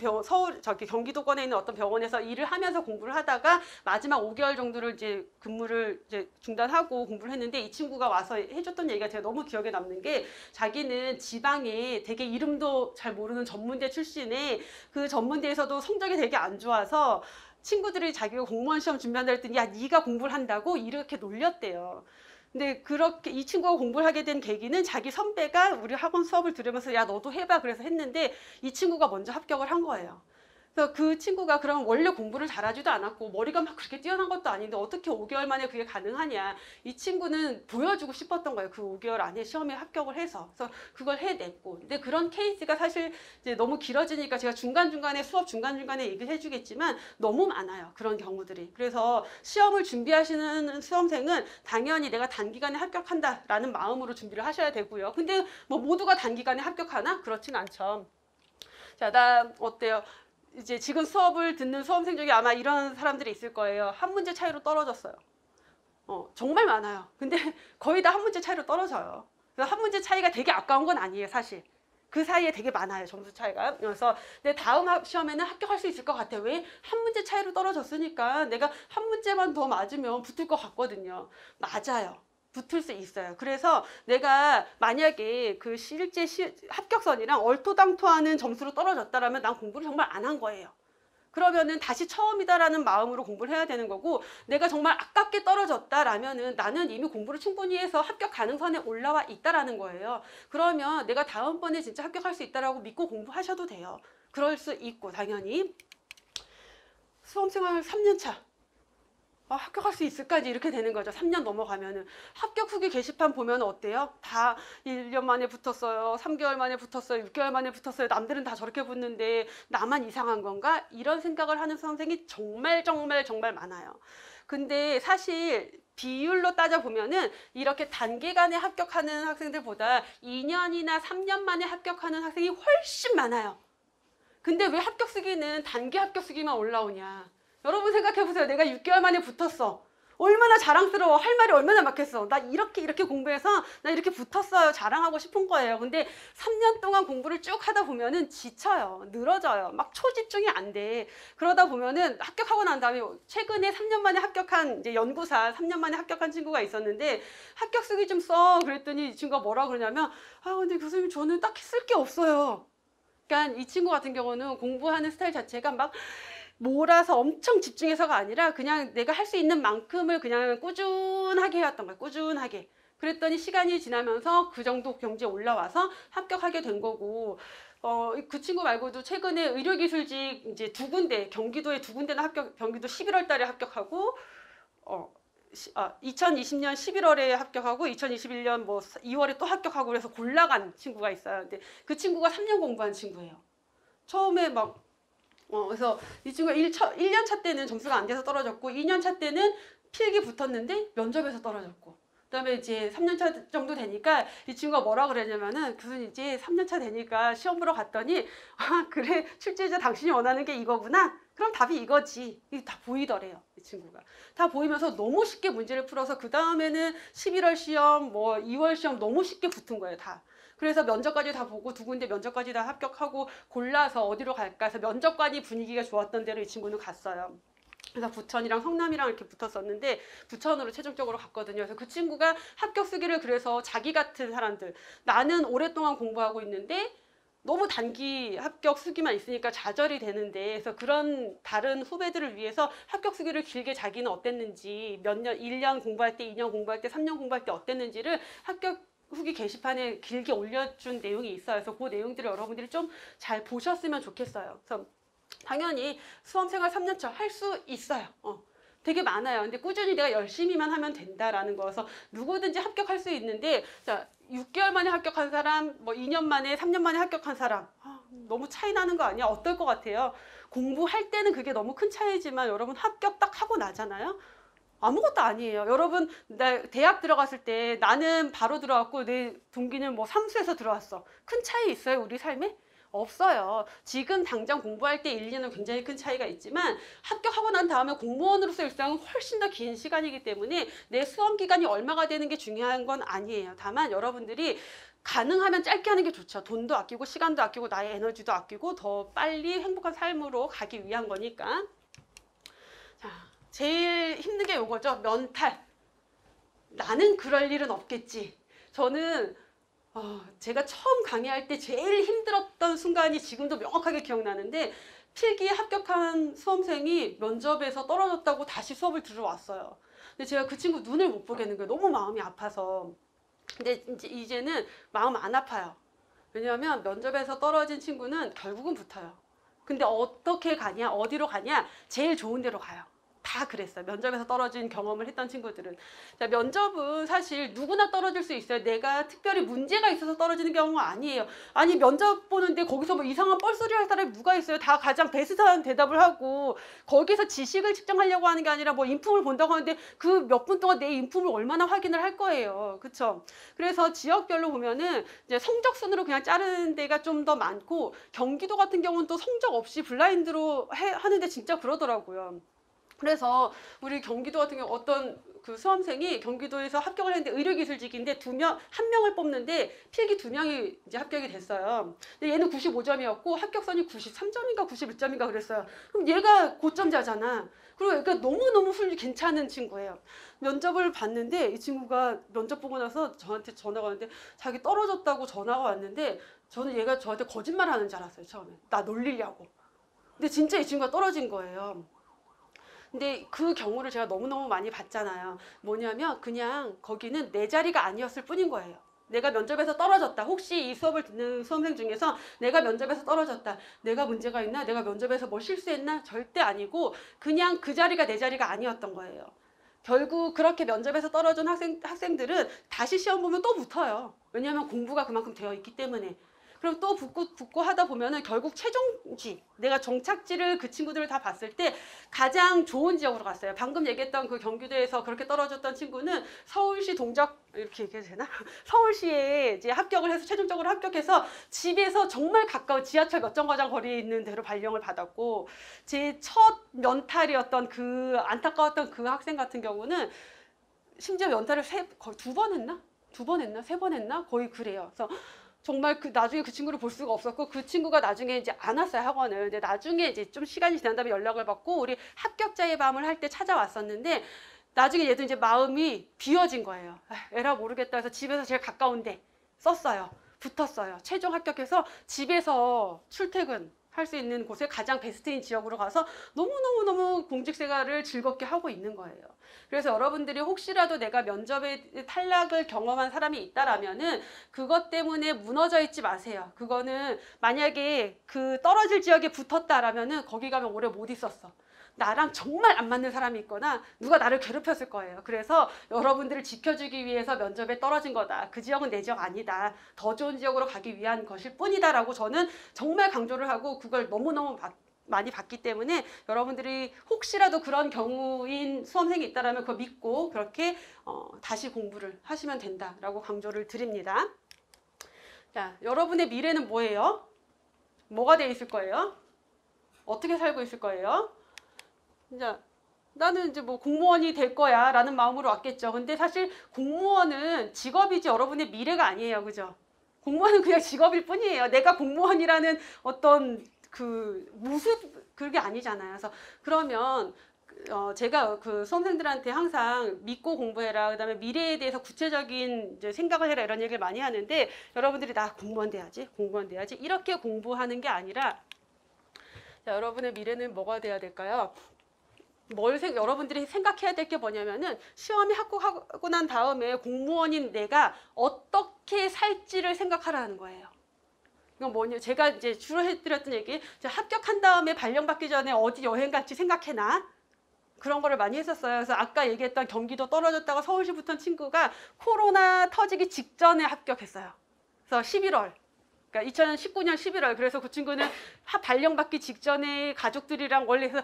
경기도권에 있는 어떤 병원에서 일을 하면서 공부를 하다가 마지막 5개월 정도를 이제 근무를 이제 중단하고 공부를 했는데, 이 친구가 와서 해줬던 얘기가 제가 너무 기억에 남는 게, 자기는 지방에 되게 이름도 잘 모르는 전문대 출신에 그 전문대에서도 성적이 되게 안 좋아서 친구들이 자기가 공무원 시험 준비한다 했더니 야, 네가 공부를 한다고 이렇게 놀렸대요. 근데 그렇게 이 친구가 공부를 하게 된 계기는 자기 선배가 우리 학원 수업을 들으면서 야, 너도 해봐 그래서 했는데 이 친구가 먼저 합격을 한 거예요. 그래서 그 친구가 그럼 원래 공부를 잘하지도 않았고 머리가 막 그렇게 뛰어난 것도 아닌데 어떻게 5개월 만에 그게 가능하냐. 이 친구는 보여주고 싶었던 거예요. 그 5개월 안에 시험에 합격을 해서. 그래서 그걸 해냈고. 근데 그런 케이스가 사실 이제 너무 길어지니까 제가 중간중간에 수업 중간중간에 얘기를 해주겠지만 너무 많아요. 그런 경우들이. 그래서 시험을 준비하시는 수험생은 당연히 내가 단기간에 합격한다라는 마음으로 준비를 하셔야 되고요. 근데 뭐 모두가 단기간에 합격하나? 그렇진 않죠. 자, 나 어때요? 이제 지금 수업을 듣는 수험생 중에 아마 이런 사람들이 있을 거예요. 한 문제 차이로 떨어졌어요. 정말 많아요. 근데 거의 다 한 문제 차이로 떨어져요. 그래서 한 문제 차이가 되게 아까운 건 아니에요, 사실. 그 사이에 되게 많아요, 점수 차이가. 그래서 내 다음 시험에는 합격할 수 있을 것 같아. 왜? 한 문제 차이로 떨어졌으니까 내가 한 문제만 더 맞으면 붙을 것 같거든요. 맞아요. 붙을 수 있어요. 그래서 내가 만약에 그 실제 합격선이랑 얼토당토하는 점수로 떨어졌다라면 난 공부를 정말 안 한 거예요. 그러면은 다시 처음이다라는 마음으로 공부를 해야 되는 거고, 내가 정말 아깝게 떨어졌다라면은 나는 이미 공부를 충분히 해서 합격 가능선에 올라와 있다라는 거예요. 그러면 내가 다음번에 진짜 합격할 수 있다라고 믿고 공부하셔도 돼요. 그럴 수 있고, 당연히. 수험생활 3년 차. 합격할 수 있을까지 이렇게 되는 거죠. 3년 넘어가면은. 합격 후기 게시판 보면 어때요? 다 1년 만에 붙었어요. 3개월 만에 붙었어요. 6개월 만에 붙었어요. 남들은 다 저렇게 붙는데 나만 이상한 건가? 이런 생각을 하는 수험생이 정말 많아요. 근데 사실 비율로 따져보면은 이렇게 단기간에 합격하는 학생들보다 2년이나 3년 만에 합격하는 학생이 훨씬 많아요. 근데 왜 합격 수기는 단기 합격 수기만 올라오냐? 여러분 생각해보세요. 내가 6개월 만에 붙었어. 얼마나 자랑스러워. 할 말이 얼마나 많겠어. 나 이렇게 공부해서 나 이렇게 붙었어요. 자랑하고 싶은 거예요. 근데 3년 동안 공부를 쭉 하다 보면은 지쳐요. 늘어져요. 막 초집중이 안 돼. 그러다 보면은 합격하고 난 다음에 최근에 3년 만에 합격한 이제 연구사 3년 만에 합격한 친구가 있었는데 합격 수기 좀 써. 그랬더니 이 친구가 뭐라 그러냐면 근데 교수님 저는 딱히 쓸 게 없어요. 그러니까 이 친구 같은 경우는 공부하는 스타일 자체가 막 몰아서 엄청 집중해서가 아니라 그냥 내가 할 수 있는 만큼을 그냥 꾸준하게 해왔던 거예요. 꾸준하게. 그랬더니 시간이 지나면서 그 정도 경지에 올라와서 합격하게 된 거고, 그 친구 말고도 최근에 의료기술직 이제 2군데, 경기도에 2군데나 경기도 11월 달에 합격하고, 2020년 11월에 합격하고 2021년 뭐 2월에 또 합격하고 그래서 골라간 친구가 있어요. 근데 그 친구가 3년 공부한 친구예요. 처음에 막 그래서 이 친구가 1년 차 때는 점수가 안 돼서 떨어졌고 2년 차 때는 필기 붙었는데 면접에서 떨어졌고 그다음에 이제 3년 차 정도 되니까 이 친구가 뭐라 그러냐면은 교수님 이제 3년 차 되니까 시험 보러 갔더니 그래 출제자 당신이 원하는 게 이거구나. 그럼 답이 이거지. 이게 다 보이더래요. 이 친구가. 다 보이면서 너무 쉽게 문제를 풀어서 그 다음에는 11월 시험 뭐 2월 시험 너무 쉽게 붙은 거예요. 다. 그래서 면접까지 다 보고 2군데 면접까지 다 합격하고 골라서 어디로 갈까 해서 면접관이 분위기가 좋았던 데로 이 친구는 갔어요. 그래서 부천이랑 성남이랑 이렇게 붙었었는데 부천으로 최종적으로 갔거든요. 그래서 그 친구가 합격 수기를 그래서 자기 같은 사람들 나는 오랫동안 공부하고 있는데 너무 단기 합격 수기만 있으니까 좌절이 되는데 그래서 그런 다른 후배들을 위해서 합격 수기를 길게 자기는 어땠는지 몇 년, 1년 공부할 때, 2년 공부할 때, 3년 공부할 때 어땠는지를 합격 후기 게시판에 길게 올려준 내용이 있어요. 그래서 그 내용들을 여러분들이 좀 잘 보셨으면 좋겠어요. 그래서 당연히 수험생활 3년차 할 수 있어요. 되게 많아요. 근데 꾸준히 내가 열심히만 하면 된다라는 거여서 누구든지 합격할 수 있는데 자 6개월 만에 합격한 사람, 뭐 2년 만에, 3년 만에 합격한 사람 너무 차이 나는 거 아니야? 어떨 것 같아요? 공부할 때는 그게 너무 큰 차이지만 여러분 합격 딱 하고 나잖아요? 아무것도 아니에요. 여러분 대학 들어갔을 때 나는 바로 들어왔고 내 동기는 뭐 삼수에서 들어왔어. 큰 차이 있어요? 우리 삶에? 없어요. 지금 당장 공부할 때 1, 2년은 굉장히 큰 차이가 있지만 합격하고 난 다음에 공무원으로서 일상은 훨씬 더 긴 시간이기 때문에 내 수험 기간이 얼마가 되는 게 중요한 건 아니에요. 다만 여러분들이 가능하면 짧게 하는 게 좋죠. 돈도 아끼고 시간도 아끼고 나의 에너지도 아끼고 더 빨리 행복한 삶으로 가기 위한 거니까. 자, 제일 힘든 게 이거죠. 멘탈. 나는 그럴 일은 없겠지. 저는 제가 처음 강의할 때 제일 힘들었던 순간이 지금도 명확하게 기억나는데 필기에 합격한 수험생이 면접에서 떨어졌다고 다시 수업을 들어왔어요. 근데 제가 그 친구 눈을 못 보겠는 거예요. 너무 마음이 아파서. 근데 이제는 마음 안 아파요. 왜냐하면 면접에서 떨어진 친구는 결국은 붙어요. 근데 어떻게 가냐, 어디로 가냐, 제일 좋은 데로 가요. 다 그랬어요. 면접에서 떨어진 경험을 했던 친구들은. 자, 면접은 사실 누구나 떨어질 수 있어요. 내가 특별히 문제가 있어서 떨어지는 경우가 아니에요. 아니, 면접 보는데 거기서 뭐 이상한 뻘소리 할 사람이 누가 있어요. 다 가장 베스트한 대답을 하고 거기서 지식을 측정하려고 하는 게 아니라 뭐 인품을 본다고 하는데 그 몇 분 동안 내 인품을 얼마나 확인을 할 거예요. 그쵸? 그래서 지역별로 보면은 이제 성적 순으로 그냥 자르는 데가 좀 더 많고, 경기도 같은 경우는 또 성적 없이 블라인드로 하는데 진짜 그러더라고요. 그래서 우리 경기도 같은 경우 어떤 그 수험생이 경기도에서 합격을 했는데 의료기술직인데 한 명을 뽑는데 필기 2명이 이제 합격이 됐어요. 근데 얘는 95점이었고 합격선이 93점인가 91점인가 그랬어요. 그럼 얘가 고점자잖아. 그리고 그러니까 너무너무 괜찮은 친구예요. 면접을 봤는데 이 친구가 면접 보고 나서 저한테 전화가 왔는데 자기 떨어졌다고 전화가 왔는데, 저는 얘가 저한테 거짓말 하는 줄 알았어요. 처음에 나 놀리려고. 근데 진짜 이 친구가 떨어진 거예요. 근데 그 경우를 제가 너무너무 많이 봤잖아요. 뭐냐면 그냥 거기는 내 자리가 아니었을 뿐인 거예요. 내가 면접에서 떨어졌다. 혹시 이 수업을 듣는 수험생 중에서 내가 면접에서 떨어졌다, 내가 문제가 있나, 내가 면접에서 뭐 실수했나, 절대 아니고 그냥 그 자리가 내 자리가 아니었던 거예요. 결국 그렇게 면접에서 떨어진 학생들은 다시 시험 보면 또 붙어요. 왜냐하면 공부가 그만큼 되어 있기 때문에. 그럼 또 붙고 하다 보면은 결국 최종지, 내가 정착지를 그 친구들을 다 봤을 때 가장 좋은 지역으로 갔어요. 방금 얘기했던 그 경기도에서 그렇게 떨어졌던 친구는 서울시 이렇게 얘기해도 되나? 서울시에 이제 합격을 해서 최종적으로 합격해서 집에서 정말 가까운 지하철 몇 정거장 거리에 있는 데로 발령을 받았고, 제 첫 연탈이었던 그 안타까웠던 그 학생 같은 경우는 심지어 연탈을 거의 2번 했나? 2번 했나? 3번 했나? 거의 그래요. 그래서 정말 나중에 그 친구를 볼 수가 없었고, 그 친구가 나중에 이제 안 왔어요, 학원을. 근데 나중에 이제 좀 시간이 지난 다음에 연락을 받고 우리 합격자의 밤을 할 때 찾아왔었는데, 나중에 얘도 이제 마음이 비워진 거예요. 에라 모르겠다 해서 집에서 제일 가까운데 썼어요. 붙었어요. 최종 합격해서 집에서 출퇴근 할 수 있는 곳에 가장 베스트인 지역으로 가서 너무너무너무 공직 생활을 즐겁게 하고 있는 거예요. 그래서 여러분들이 혹시라도 내가 면접에 탈락을 경험한 사람이 있다라면은 그것 때문에 무너져 있지 마세요. 그거는 만약에 그 떨어질 지역에 붙었다라면은 거기 가면 오래 못 있었어. 나랑 정말 안 맞는 사람이 있거나 누가 나를 괴롭혔을 거예요. 그래서 여러분들을 지켜주기 위해서 면접에 떨어진 거다. 그 지역은 내 지역 아니다. 더 좋은 지역으로 가기 위한 것일 뿐이다 라고 저는 정말 강조를 하고, 그걸 너무너무 많이 봤기 때문에 여러분들이 혹시라도 그런 경우인 수험생이 있다면 그거 믿고 그렇게 다시 공부를 하시면 된다라고 강조를 드립니다. 자, 여러분의 미래는 뭐예요? 뭐가 돼 있을 거예요? 어떻게 살고 있을 거예요? 이제 나는 이제 뭐 공무원이 될 거야 라는 마음으로 왔겠죠. 근데 사실 공무원은 직업이지 여러분의 미래가 아니에요. 그죠? 공무원은 그냥 직업일 뿐이에요. 내가 공무원이라는 어떤 그 모습, 그게 아니잖아요. 그래서 그러면 제가 그 수험생들한테 항상 믿고 공부해라, 그 다음에 미래에 대해서 구체적인 이제 생각을 해라 이런 얘기를 많이 하는데, 여러분들이 나 공무원 돼야지, 공무원 돼야지 이렇게 공부하는 게 아니라, 자, 여러분의 미래는 뭐가 돼야 될까요? 여러분들이 생각해야 될 게 뭐냐면은, 시험에 합격하고 난 다음에 공무원인 내가 어떻게 살지를 생각하라는 거예요. 이건 뭐냐, 제가 이제 주로 해드렸던 얘기, 합격한 다음에 발령받기 전에 어디 여행 갈지 생각해놔. 그런 거를 많이 했었어요. 그래서 아까 얘기했던 경기도 떨어졌다가 서울시 붙은 친구가 코로나 터지기 직전에 합격했어요. 그래서 11월. 그러니까 2019년 11월. 그래서 그 친구는 발령받기 직전에 가족들이랑 원래 해서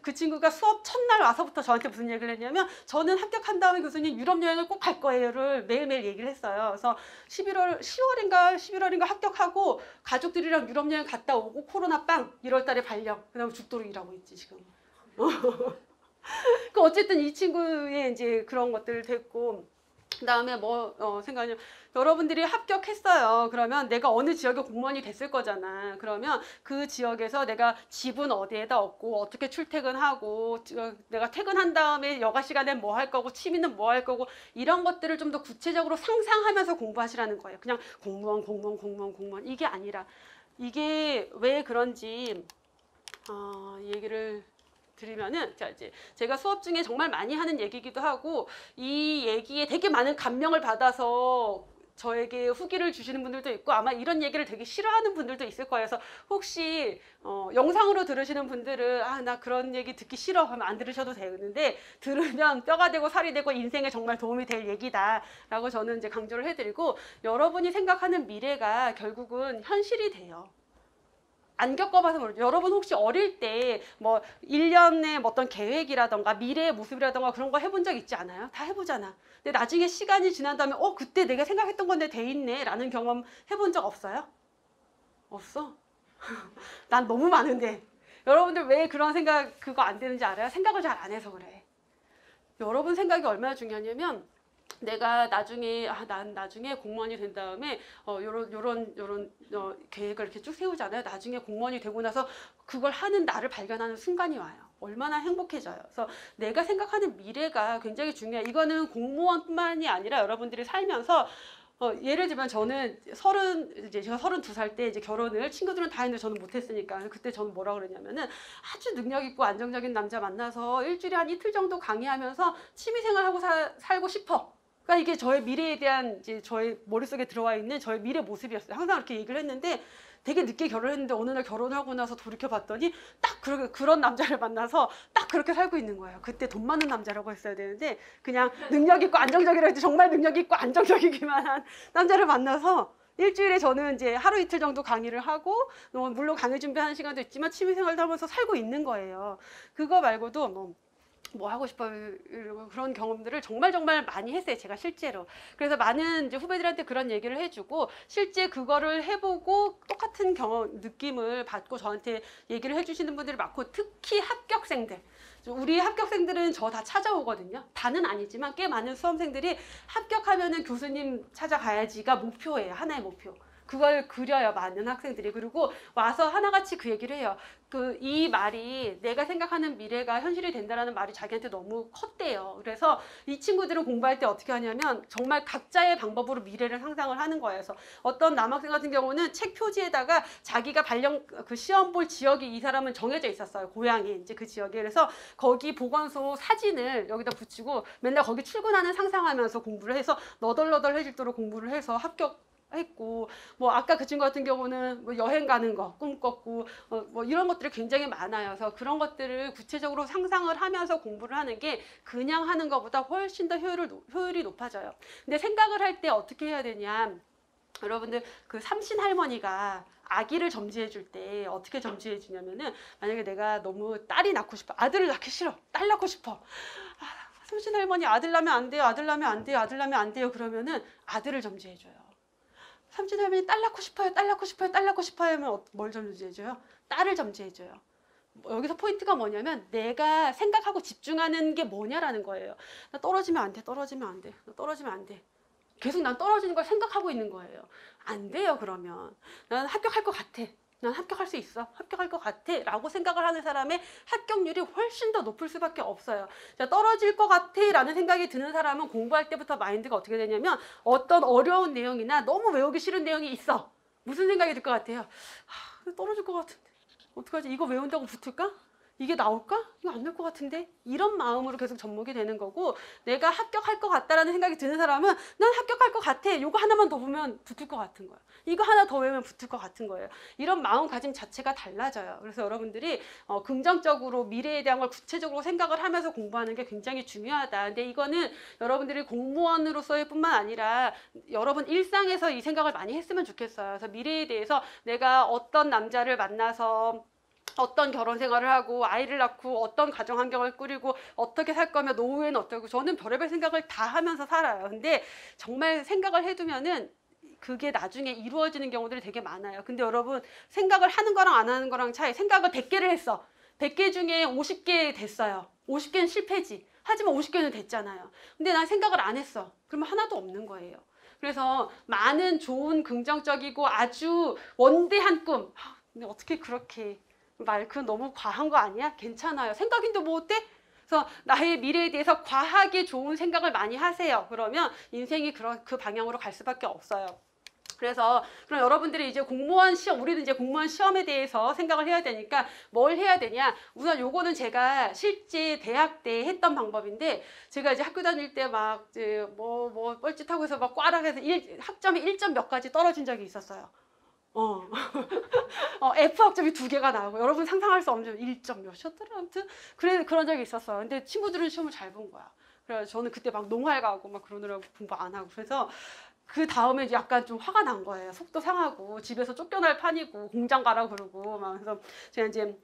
그 친구가 수업 첫날 와서부터 저한테 무슨 얘기를 했냐면, 저는 합격한 다음에 교수님 유럽 여행을 꼭 갈 거예요를 매일매일 얘기를 했어요. 그래서 11월인가 합격하고 가족들이랑 유럽 여행 갔다 오고 코로나 빵 1월 달에 발령. 그다음에 죽도록 일하고 있지 지금. 그 어쨌든 이 친구의 이제 그런 것들 됐고, 그 다음에 뭐 생각하냐면, 여러분들이 합격했어요. 그러면 내가 어느 지역의 공무원이 됐을 거잖아. 그러면 그 지역에서 내가 집은 어디에다 얻고 어떻게 출퇴근하고, 내가 퇴근한 다음에 여가 시간에 뭐 할 거고, 취미는 뭐 할 거고, 이런 것들을 좀 더 구체적으로 상상하면서 공부하시라는 거예요. 그냥 공무원 이게 아니라, 이게 왜 그런지 얘기를 드리면은, 자, 이제 제가 수업 중에 정말 많이 하는 얘기기도 하고, 이 얘기에 되게 많은 감명을 받아서 저에게 후기를 주시는 분들도 있고 아마 이런 얘기를 되게 싫어하는 분들도 있을 거예요. 그래서 혹시 영상으로 들으시는 분들은 아, 나 그런 얘기 듣기 싫어 하면 안 들으셔도 되는데 들으면 뼈가 되고 살이 되고 인생에 정말 도움이 될 얘기다 라고 저는 이제 강조를 해드리고, 여러분이 생각하는 미래가 결국은 현실이 돼요. 안 겪어봐서 모르죠. 여러분 혹시 어릴 때 뭐 1년의 어떤 계획이라던가 미래의 모습이라던가 그런 거 해본 적 있지 않아요? 다 해보잖아. 근데 나중에 시간이 지난 다음에 그때 내가 생각했던 건데 돼 있네 라는 경험 해본 적 없어요? 없어? 난 너무 많은데. 여러분들 왜 그런 생각 그거 안 되는지 알아요? 생각을 잘 안 해서 그래. 여러분 생각이 얼마나 중요하냐면, 내가 나중에 난 나중에 공무원이 된 다음에 요런 계획을 이렇게 쭉 세우잖아요. 나중에 공무원이 되고 나서 그걸 하는 나를 발견하는 순간이 와요. 얼마나 행복해져요. 그래서 내가 생각하는 미래가 굉장히 중요해요. 이거는 공무원뿐만이 아니라 여러분들이 살면서 예를 들면 저는 제가 32살 때 이제 결혼을 친구들은 다 했는데 저는 못했으니까 그때 저는 뭐라 그러냐면은 아주 능력 있고 안정적인 남자 만나서 일주일에 한 이틀 정도 강의하면서 취미생활하고 살고 싶어. 그러니까 이게 저의 미래에 대한 이제 저의 머릿속에 들어와 있는 저의 미래 모습이었어요. 항상 그렇게 얘기를 했는데 되게 늦게 결혼했는데 어느 날 결혼하고 나서 돌이켜봤더니 딱 그런 남자를 만나서 딱 그렇게 살고 있는 거예요. 그때 돈 많은 남자라고 했어야 되는데 그냥 능력 있고 안정적이라 했지, 정말 능력 있고 안정적이기만 한 남자를 만나서 일주일에 저는 이제 하루 이틀 정도 강의를 하고 물론 강의 준비하는 시간도 있지만 취미생활도 하면서 살고 있는 거예요. 그거 말고도 뭐 하고 싶어요 그런 경험들을 정말 많이 했어요, 제가 실제로. 그래서 많은 이제 후배들한테 그런 얘기를 해주고 실제 그거를 해보고 똑같은 느낌을 받고 저한테 얘기를 해주시는 분들이 많고, 특히 합격생들, 우리 합격생들은 저 다 찾아오거든요. 다는 아니지만 꽤 많은 수험생들이 합격하면은 교수님 찾아가야지가 목표예요. 하나의 목표. 그걸 그려요, 많은 학생들이. 그리고 와서 하나같이 그 얘기를 해요. 이 말이, 내가 생각하는 미래가 현실이 된다라는 말이 자기한테 너무 컸대요. 그래서 이 친구들은 공부할 때 어떻게 하냐면 정말 각자의 방법으로 미래를 상상을 하는 거예요. 그래서 어떤 남학생 같은 경우는 책 표지에다가 자기가 시험 볼 지역이 이 사람은 정해져 있었어요. 고향이 이제 그 지역에. 그래서 거기 보건소 사진을 여기다 붙이고 맨날 거기 출근하는 상상하면서 공부를 해서 너덜너덜해지도록 공부를 해서 합격했고, 뭐 아까 그 친구 같은 경우는 뭐 여행 가는 거 꿈꿨고 뭐 이런 것들이 굉장히 많아요. 그래서 그런 것들을 구체적으로 상상을 하면서 공부를 하는 게 그냥 하는 것보다 훨씬 더 효율이 높아져요. 근데 생각을 할 때 어떻게 해야 되냐, 여러분들 그 삼신 할머니가 아기를 점지해 줄 때 어떻게 점지해 주냐면은, 만약에 내가 너무 딸이 낳고 싶어, 아들을 낳기 싫어, 딸 낳고 싶어, 삼신 할머니 아들 낳으면 안 돼요, 아들 낳으면 안 돼요, 아들 낳으면 안 돼요, 그러면은 아들을 점지해 줘요. 삼촌 할머니 딸 낳고 싶어요, 딸 낳고 싶어요, 딸 낳고 싶어요 하면 뭘 점지해줘요? 딸을 점지해줘요. 여기서 포인트가 뭐냐면 내가 생각하고 집중하는 게 뭐냐라는 거예요. 나 떨어지면 안 돼, 떨어지면 안 돼, 나 떨어지면 안 돼. 계속 난 떨어지는 걸 생각하고 있는 거예요. 안 돼요. 그러면 난 합격할 것 같아, 난 합격할 수 있어, 합격할 것 같아 라고 생각을 하는 사람의 합격률이 훨씬 더 높을 수밖에 없어요. 자, 떨어질 것 같아 라는 생각이 드는 사람은 공부할 때부터 마인드가 어떻게 되냐면, 어떤 어려운 내용이나 너무 외우기 싫은 내용이 있어. 무슨 생각이 들 것 같아요? 떨어질 것 같은데 어떡하지? 이거 외운다고 붙을까? 이게 나올까? 이거 안 될 것 같은데? 이런 마음으로 계속 접목이 되는 거고, 내가 합격할 것 같다라는 생각이 드는 사람은 난 합격할 것 같아, 이거 하나만 더 보면 붙을 것 같은 거예요, 이거 하나 더 외우면 붙을 것 같은 거예요. 이런 마음가짐 자체가 달라져요. 그래서 여러분들이 긍정적으로 미래에 대한 걸 구체적으로 생각을 하면서 공부하는 게 굉장히 중요하다. 근데 이거는 여러분들이 공무원으로서의 뿐만 아니라 여러분 일상에서 이 생각을 많이 했으면 좋겠어요. 그래서 미래에 대해서 내가 어떤 남자를 만나서 어떤 결혼 생활을 하고 아이를 낳고 어떤 가정 환경을 꾸리고 어떻게 살 거며 노후에는 어떠고, 저는 별의별 생각을 다 하면서 살아요. 근데 정말 생각을 해두면은 그게 나중에 이루어지는 경우들이 되게 많아요. 근데 여러분, 생각을 하는 거랑 안 하는 거랑 차이, 생각을 100개를 했어. 100개 중에 50개 됐어요. 50개는 실패지. 하지만 50개는 됐잖아요. 근데 난 생각을 안 했어. 그러면 하나도 없는 거예요. 그래서 많은 좋은 긍정적이고 아주 원대한 꿈, 근데 어떻게 그렇게 그건 너무 과한 거 아니야? 괜찮아요. 생각인데 뭐 어때? 그래서 나의 미래에 대해서 과하게 좋은 생각을 많이 하세요. 그러면 인생이 그 방향으로 갈 수밖에 없어요. 그래서 그럼 여러분들이 이제 공무원 시험, 우리는 이제 공무원 시험에 대해서 생각을 해야 되니까 뭘 해야 되냐? 우선 요거는 제가 실제 대학 때 했던 방법인데, 제가 이제 학교 다닐 때 막 이제 뭐 뻘짓하고 해서 막 꽈락해서 학점이 1점 몇 가지 떨어진 적이 있었어요. F 학점이 2개가 나오고, 여러분 상상할 수 없는 1점 몇이었더라. 아무튼 그런 적이 있었어요. 근데 친구들은 시험을 잘 본 거야. 그래서 저는 그때 막 농활 가고 막 그러느라고 공부 안 하고, 그래서 그 다음에 약간 좀 화가 난 거예요. 속도 상하고 집에서 쫓겨날 판이고 공장 가라 그러고 막. 그래서 제가 이제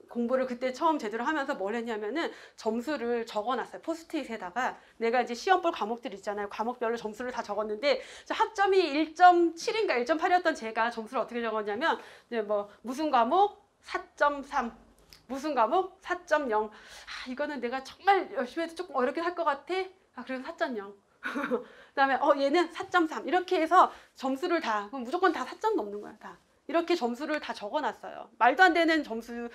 공부를 그때 처음 제대로 하면서 뭘 했냐면은 점수를 적어놨어요. 포스트잇에다가. 내가 이제 시험 볼 과목들 있잖아요. 과목별로 점수를 다 적었는데, 학점이 1.7인가 1.8이었던 제가 점수를 어떻게 적었냐면, 이제 뭐 무슨 과목 4.3, 무슨 과목 4.0. 이거는 내가 정말 열심히 해도 조금 어렵게 할 것 같아. 그래서 4.0. 그다음에 얘는 4.3 이렇게 해서 점수를 다, 그럼 무조건 다 4점 넘는 거야. 다 이렇게 점수를 다 적어놨어요. 말도 안 되는 점수죠.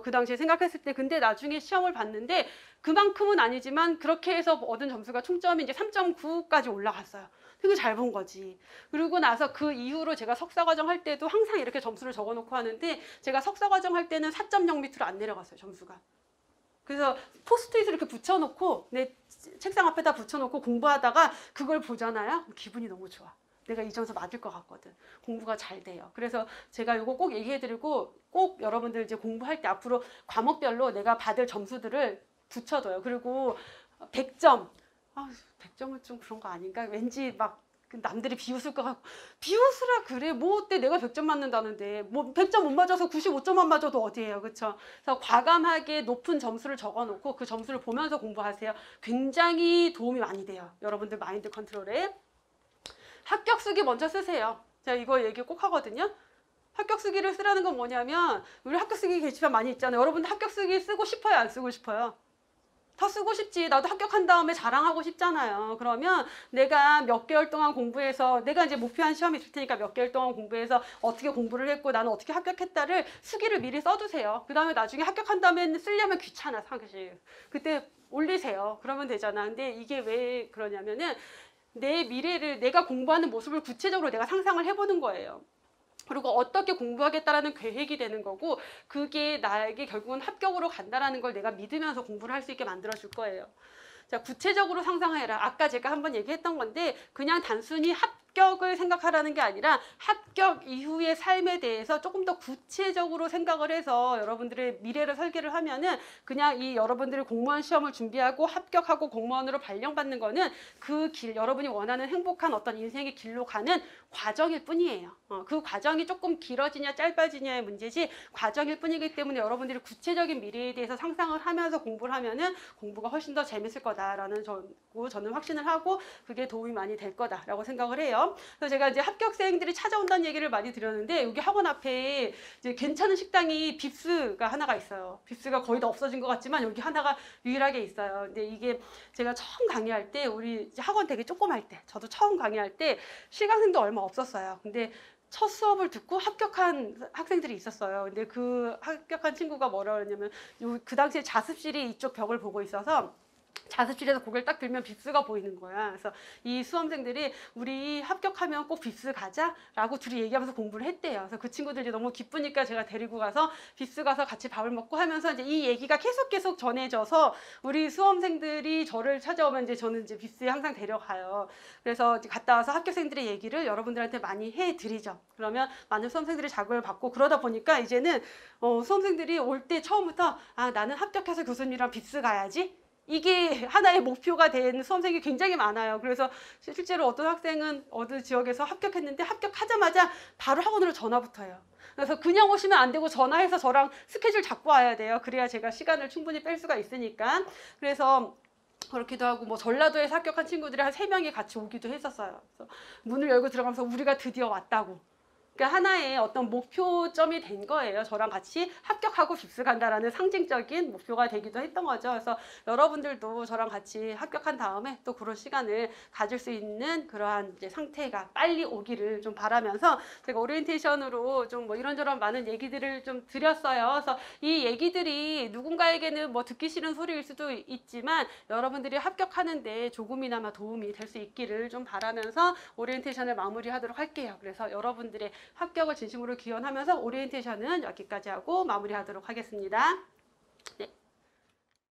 그 당시에 생각했을 때. 근데 나중에 시험을 봤는데 그만큼은 아니지만 그렇게 해서 얻은 점수가 총점이 이제 3.9까지 올라갔어요. 되게 잘 본 거지. 그리고 나서 그 이후로 제가 석사과정 할 때도 항상 이렇게 점수를 적어놓고 하는데, 제가 석사과정 할 때는 4.0 밑으로 안 내려갔어요, 점수가. 그래서 포스트잇을 이렇게 붙여놓고 내 책상 앞에다 붙여놓고 공부하다가 그걸 보잖아요. 기분이 너무 좋아. 내가 이 점수 맞을 것 같거든. 공부가 잘 돼요. 그래서 제가 이거 꼭 얘기해드리고, 꼭 여러분들 이제 공부할 때 앞으로 과목별로 내가 받을 점수들을 붙여둬요. 그리고 100점. 100점은 좀 그런 거 아닌가? 왠지 막 남들이 비웃을 것 같고. 비웃으라 그래. 뭐 어때? 내가 100점 맞는다는데. 뭐 100점 못 맞아서 95점만 맞아도 어디예요. 그쵸? 그래서 과감하게 높은 점수를 적어놓고 그 점수를 보면서 공부하세요. 굉장히 도움이 많이 돼요. 여러분들 마인드 컨트롤에. 합격 쓰기 먼저 쓰세요. 제가 이거 얘기 꼭 하거든요. 합격 쓰기를 쓰라는 건 뭐냐면, 우리 합격 쓰기 게시판 많이 있잖아요. 여러분들 합격 쓰기 쓰고 싶어요? 안 쓰고 싶어요? 더 쓰고 싶지. 나도 합격한 다음에 자랑하고 싶잖아요. 그러면 내가 몇 개월 동안 공부해서, 내가 이제 목표한 시험이 있을 테니까 몇 개월 동안 공부해서 어떻게 공부를 했고 나는 어떻게 합격했다를 수기를 미리 써두세요. 그 다음에 나중에 합격한 다음에 쓰려면 귀찮아, 사실. 그때 올리세요. 그러면 되잖아. 근데 이게 왜 그러냐면은, 내 미래를, 내가 공부하는 모습을 구체적으로 내가 상상을 해보는 거예요. 그리고 어떻게 공부하겠다라는 계획이 되는 거고, 그게 나에게 결국은 합격으로 간다라는 걸 내가 믿으면서 공부를 할 수 있게 만들어줄 거예요. 자, 구체적으로 상상해라. 아까 제가 한번 얘기했던 건데, 그냥 단순히 합격을 생각하라는 게 아니라 합격 이후의 삶에 대해서 조금 더 구체적으로 생각을 해서 여러분들의 미래를 설계를 하면은, 그냥 이 여러분들이 공무원 시험을 준비하고 합격하고 공무원으로 발령받는 거는 그 길, 여러분이 원하는 행복한 어떤 인생의 길로 가는 과정일 뿐이에요. 그 과정이 조금 길어지냐 짧아지냐의 문제지, 과정일 뿐이기 때문에 여러분들이 구체적인 미래에 대해서 상상을 하면서 공부를 하면은 공부가 훨씬 더 재밌을 거다라는 저는 확신을 하고, 그게 도움이 많이 될 거다라고 생각을 해요. 그래서 제가 이제 합격생들이 찾아온다는 얘기를 많이 드렸는데, 여기 학원 앞에 이제 괜찮은 식당이 빕스가 하나가 있어요. 빕스가 거의 다 없어진 것 같지만 여기 하나가 유일하게 있어요. 근데 이게 제가 처음 강의할 때, 우리 이제 학원 되게 조그말 때, 저도 처음 강의할 때 실강생도 얼마 없었어요. 근데 첫 수업을 듣고 합격한 학생들이 있었어요. 근데 그 합격한 친구가 뭐라 그러냐면, 그 당시에 자습실이 이쪽 벽을 보고 있어서 자습실에서 고개를 딱 들면 빕스가 보이는 거야. 그래서 이 수험생들이 우리 합격하면 꼭 빕스 가자라고 둘이 얘기하면서 공부를 했대요. 그래서 그 친구들이 너무 기쁘니까 제가 데리고 가서 빕스 가서 같이 밥을 먹고 하면서 이제 이 얘기가 계속 전해져서, 우리 수험생들이 저를 찾아오면 이제 저는 이제 빕스에 항상 데려가요. 그래서 이제 갔다 와서 합격생들의 얘기를 여러분들한테 많이 해드리죠. 그러면 많은 수험생들이 자극을 받고, 그러다 보니까 이제는 수험생들이 올 때 처음부터 나는 합격해서 교수님이랑 빕스 가야지, 이게 하나의 목표가 된 수험생이 굉장히 많아요. 그래서 실제로 어떤 학생은 어느 지역에서 합격했는데 합격하자마자 바로 학원으로 전화부터 해요. 그래서 그냥 오시면 안 되고 전화해서 저랑 스케줄 잡고 와야 돼요. 그래야 제가 시간을 충분히 뺄 수가 있으니까. 그래서 그렇기도 하고, 뭐 전라도에서 합격한 친구들이 한 3명이 같이 오기도 했었어요. 그래서 문을 열고 들어가면서 우리가 드디어 왔다고. 그러니까 하나의 어떤 목표점이 된 거예요. 저랑 같이 합격하고 깁스 간다라는 상징적인 목표가 되기도 했던 거죠. 그래서 여러분들도 저랑 같이 합격한 다음에 또 그런 시간을 가질 수 있는 그러한 이제 상태가 빨리 오기를 좀 바라면서 제가 오리엔테이션으로 좀 뭐 이런저런 많은 얘기들을 좀 드렸어요. 그래서 이 얘기들이 누군가에게는 뭐 듣기 싫은 소리일 수도 있지만 여러분들이 합격하는데 조금이나마 도움이 될 수 있기를 좀 바라면서 오리엔테이션을 마무리하도록 할게요. 그래서 여러분들의 합격을 진심으로 기원하면서 오리엔테이션은 여기까지 하고 마무리하도록 하겠습니다. 네.